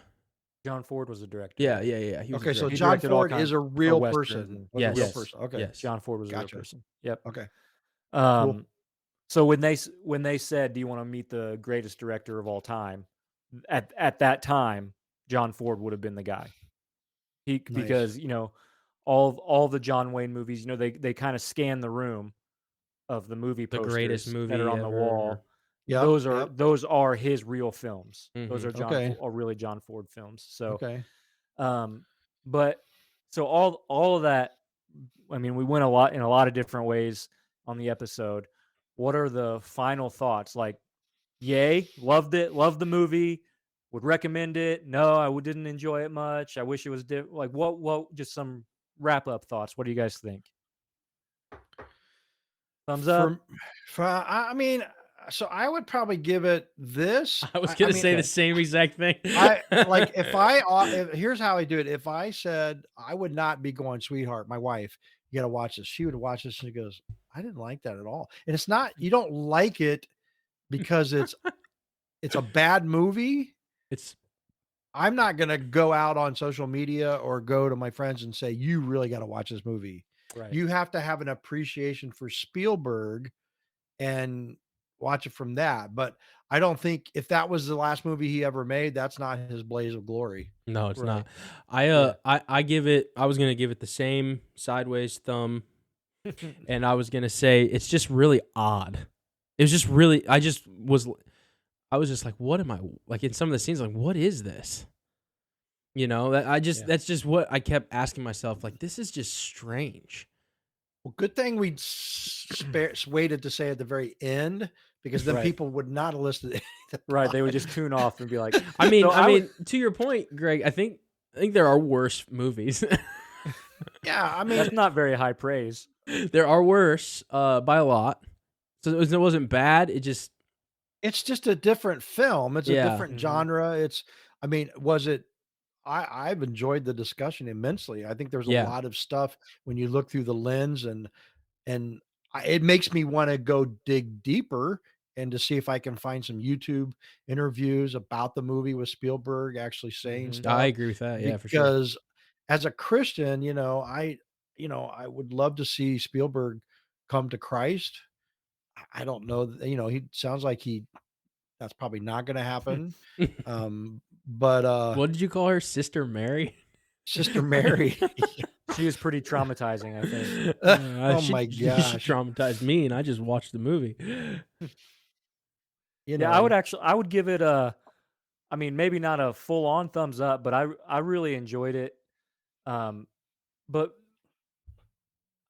John Ford was the director. Yeah. He was a Okay, so director. He John directed all Ford kinds is a of real westerns person. and Was a real Yes. person. Okay. Yes. John Ford was a real Gotcha. person. Yep. Okay. Um so when they said, "Do you want to meet the greatest director of all time?" At that time, John Ford would have been the guy. Nice. Because, all the John Wayne movies, they kind of scan the room of the movie The posters greatest that movie are on the ever. wall. Yep. Those are his real films. Those Mhm. are Okay. really John Ford films. So, Okay. but so all of that. I mean, we went in a lot of different ways on the episode. What are the final thoughts? Like, yay, loved it, loved the movie, would recommend it. No, didn't enjoy it much. I wish it was different. Like, what? Just some wrap up thoughts. What do you guys think? Thumbs up. For I mean, So I would probably give it this. I was gonna mean, say the same exact thing. Here's how I do it. If I said I would not be going, sweetheart, my wife, you got to watch this. She would watch this and she goes, I didn't like that at all. And it's not, you don't like it because it's a bad movie. It's I'm not going to go out on social media or go to my friends and say, you really got to watch this movie. Right. You have to have an appreciation for Spielberg and watch it from that. But I don't think if that was the last movie he ever made, that's not his blaze of glory. No, it's Right. not. I give it. I was gonna give it the same sideways thumb, and I was gonna say it's just really odd. It was just really. I was just like, what am I like in some of the scenes? Like, what is this? You know, that's just what I kept asking myself. Like, this is just strange. Well, good thing we waited to say at the very end, because then Right. people would not have listened. Right. They would just tune off and be like, I mean, So to your point, Greg, I think there are worse movies. Yeah, I mean, that's not very high praise. There are worse by a lot. So it wasn't bad. It just it's just a different film. It's a Yeah. different Mhm. genre. Was it? I've enjoyed the discussion immensely. I think there's a Yeah. lot of stuff when you look through the lens, and it makes me want to go dig deeper and to see if I can find some YouTube interviews about the movie with Spielberg actually saying Mhm. stuff. I agree with that. Yeah, for sure. Because as a Christian, I would love to see Spielberg come to Christ. I don't know, he sounds like that's probably not going to happen. But What did you call her, Sister Mary? Sister Mary, She was pretty traumatizing, I think. oh my She gosh, traumatized me, and I just watched the movie. Yeah, I would give it I mean, maybe not a full on thumbs up, but I really enjoyed it. But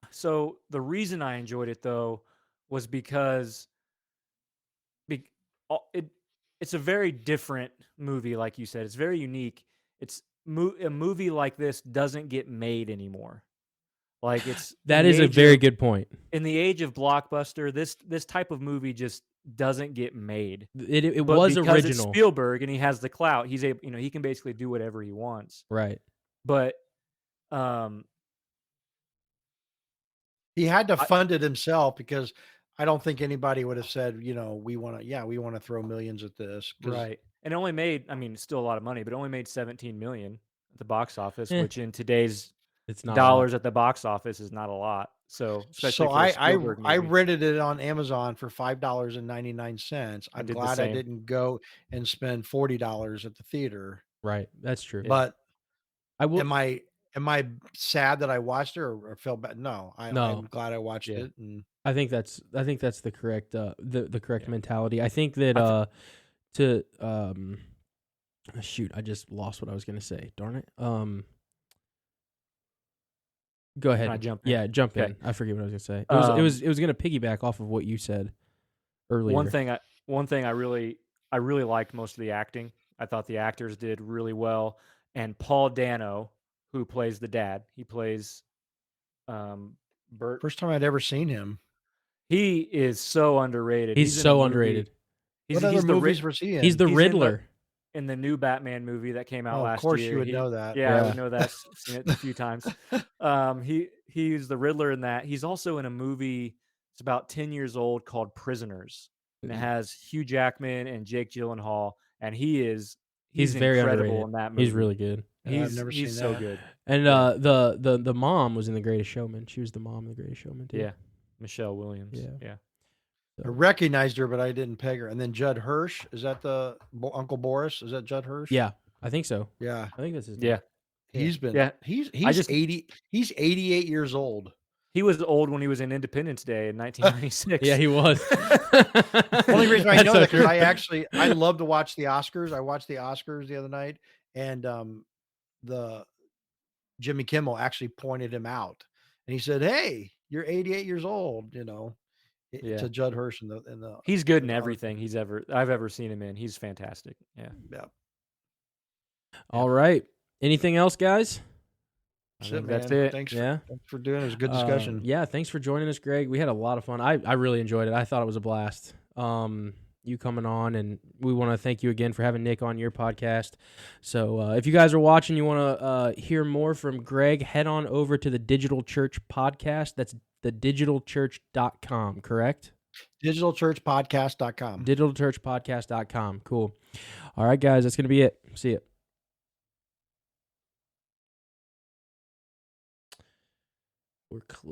so the reason I enjoyed it though was because be, it's a very different movie, like you said. It's very unique. It's a movie like this doesn't get made anymore. Like That is a very good point. In the age of blockbuster, this type of movie just doesn't get made. It But was because it's original, Spielberg and he has the clout, he's able, he can basically do whatever he wants. right? But he had to fund it himself, because I don't think anybody would have said, we want to throw millions at this. right. And it only made, I mean, it's still a lot of money, but it only made 17 million at the box office, Eh. which in today's It's not dollars at the box office is not a lot. So especially for a Spielberg I movie. rented it on Amazon for $5.99. I'm did the glad I same. didn't go and spend $40 at the theater. right. That's true. But I will. am I sad that I watched it or felt bad? No, No. I'm glad I watched Yeah. it. And I think that's the correct the correct Yeah. mentality. I think that shoot, I just lost what I was gonna say. Darn it. Go ahead. Can I jump in? Yeah, jump Okay. in. I forget what I was gonna say. It was gonna piggyback off of what you said earlier. One thing I really liked most of the acting. I thought the actors did really well. And Paul Dano, who plays the dad, he plays Bert. first time I'd ever seen him. He is so underrated. He's in so a movie- underrated. What other movies was he in? He's the He's in Riddler. in the new Batman movie that came out Oh, last of course year. you would know that. Yeah, I Yeah. would know that. Seen it a few times. He's the Riddler in that. He's also in a movie. It's about 10 years old called Prisoners, and it has Hugh Jackman and Jake Gyllenhaal, and he's very incredible underrated. in that movie. He's really good. I've never He's seen so that. good. And Yeah. the mom was in The Greatest Showman. She was the mom in The Greatest Showman too. Yeah, Michelle Williams. Yeah. Yeah. I recognized her, but I didn't peg her. And then Judd Hirsch, is that the Uncle Boris? Is that Judd Hirsch? Yeah, I think so. Yeah. I think that's his name. Yeah. He's been Yeah. he's I just- 80 he's 88 years old. He was old when he was in Independence Day in 1996. Yeah, he was. Only reason I That's know so that true. because I love to watch the Oscars. I watched the Oscars the other night, and the Jimmy Kimmel actually pointed him out, and he said, "Hey, you're 88 years old," Yeah. to Judd Hirsch in the He's good in the everything I've ever seen him in. He's fantastic. Yeah. yeah. All right. Anything else, guys? That's it. Thanks Yeah. thanks for doing it. It was a good discussion. Yeah, thanks for joining us, Greg. We had a lot of fun. I really enjoyed it. I thought it was a blast. you coming on, and we want to thank you again for having Nick on your podcast. So if you guys are watching, you want to hear more from Greg, head on over to the Digital Church Podcast. That's thedigitalchurch.com, correct? Digitalchurchpodcast.com. Digitalchurchpodcast.com. Cool. All right, guys, that's going to be it. See you. We're clear.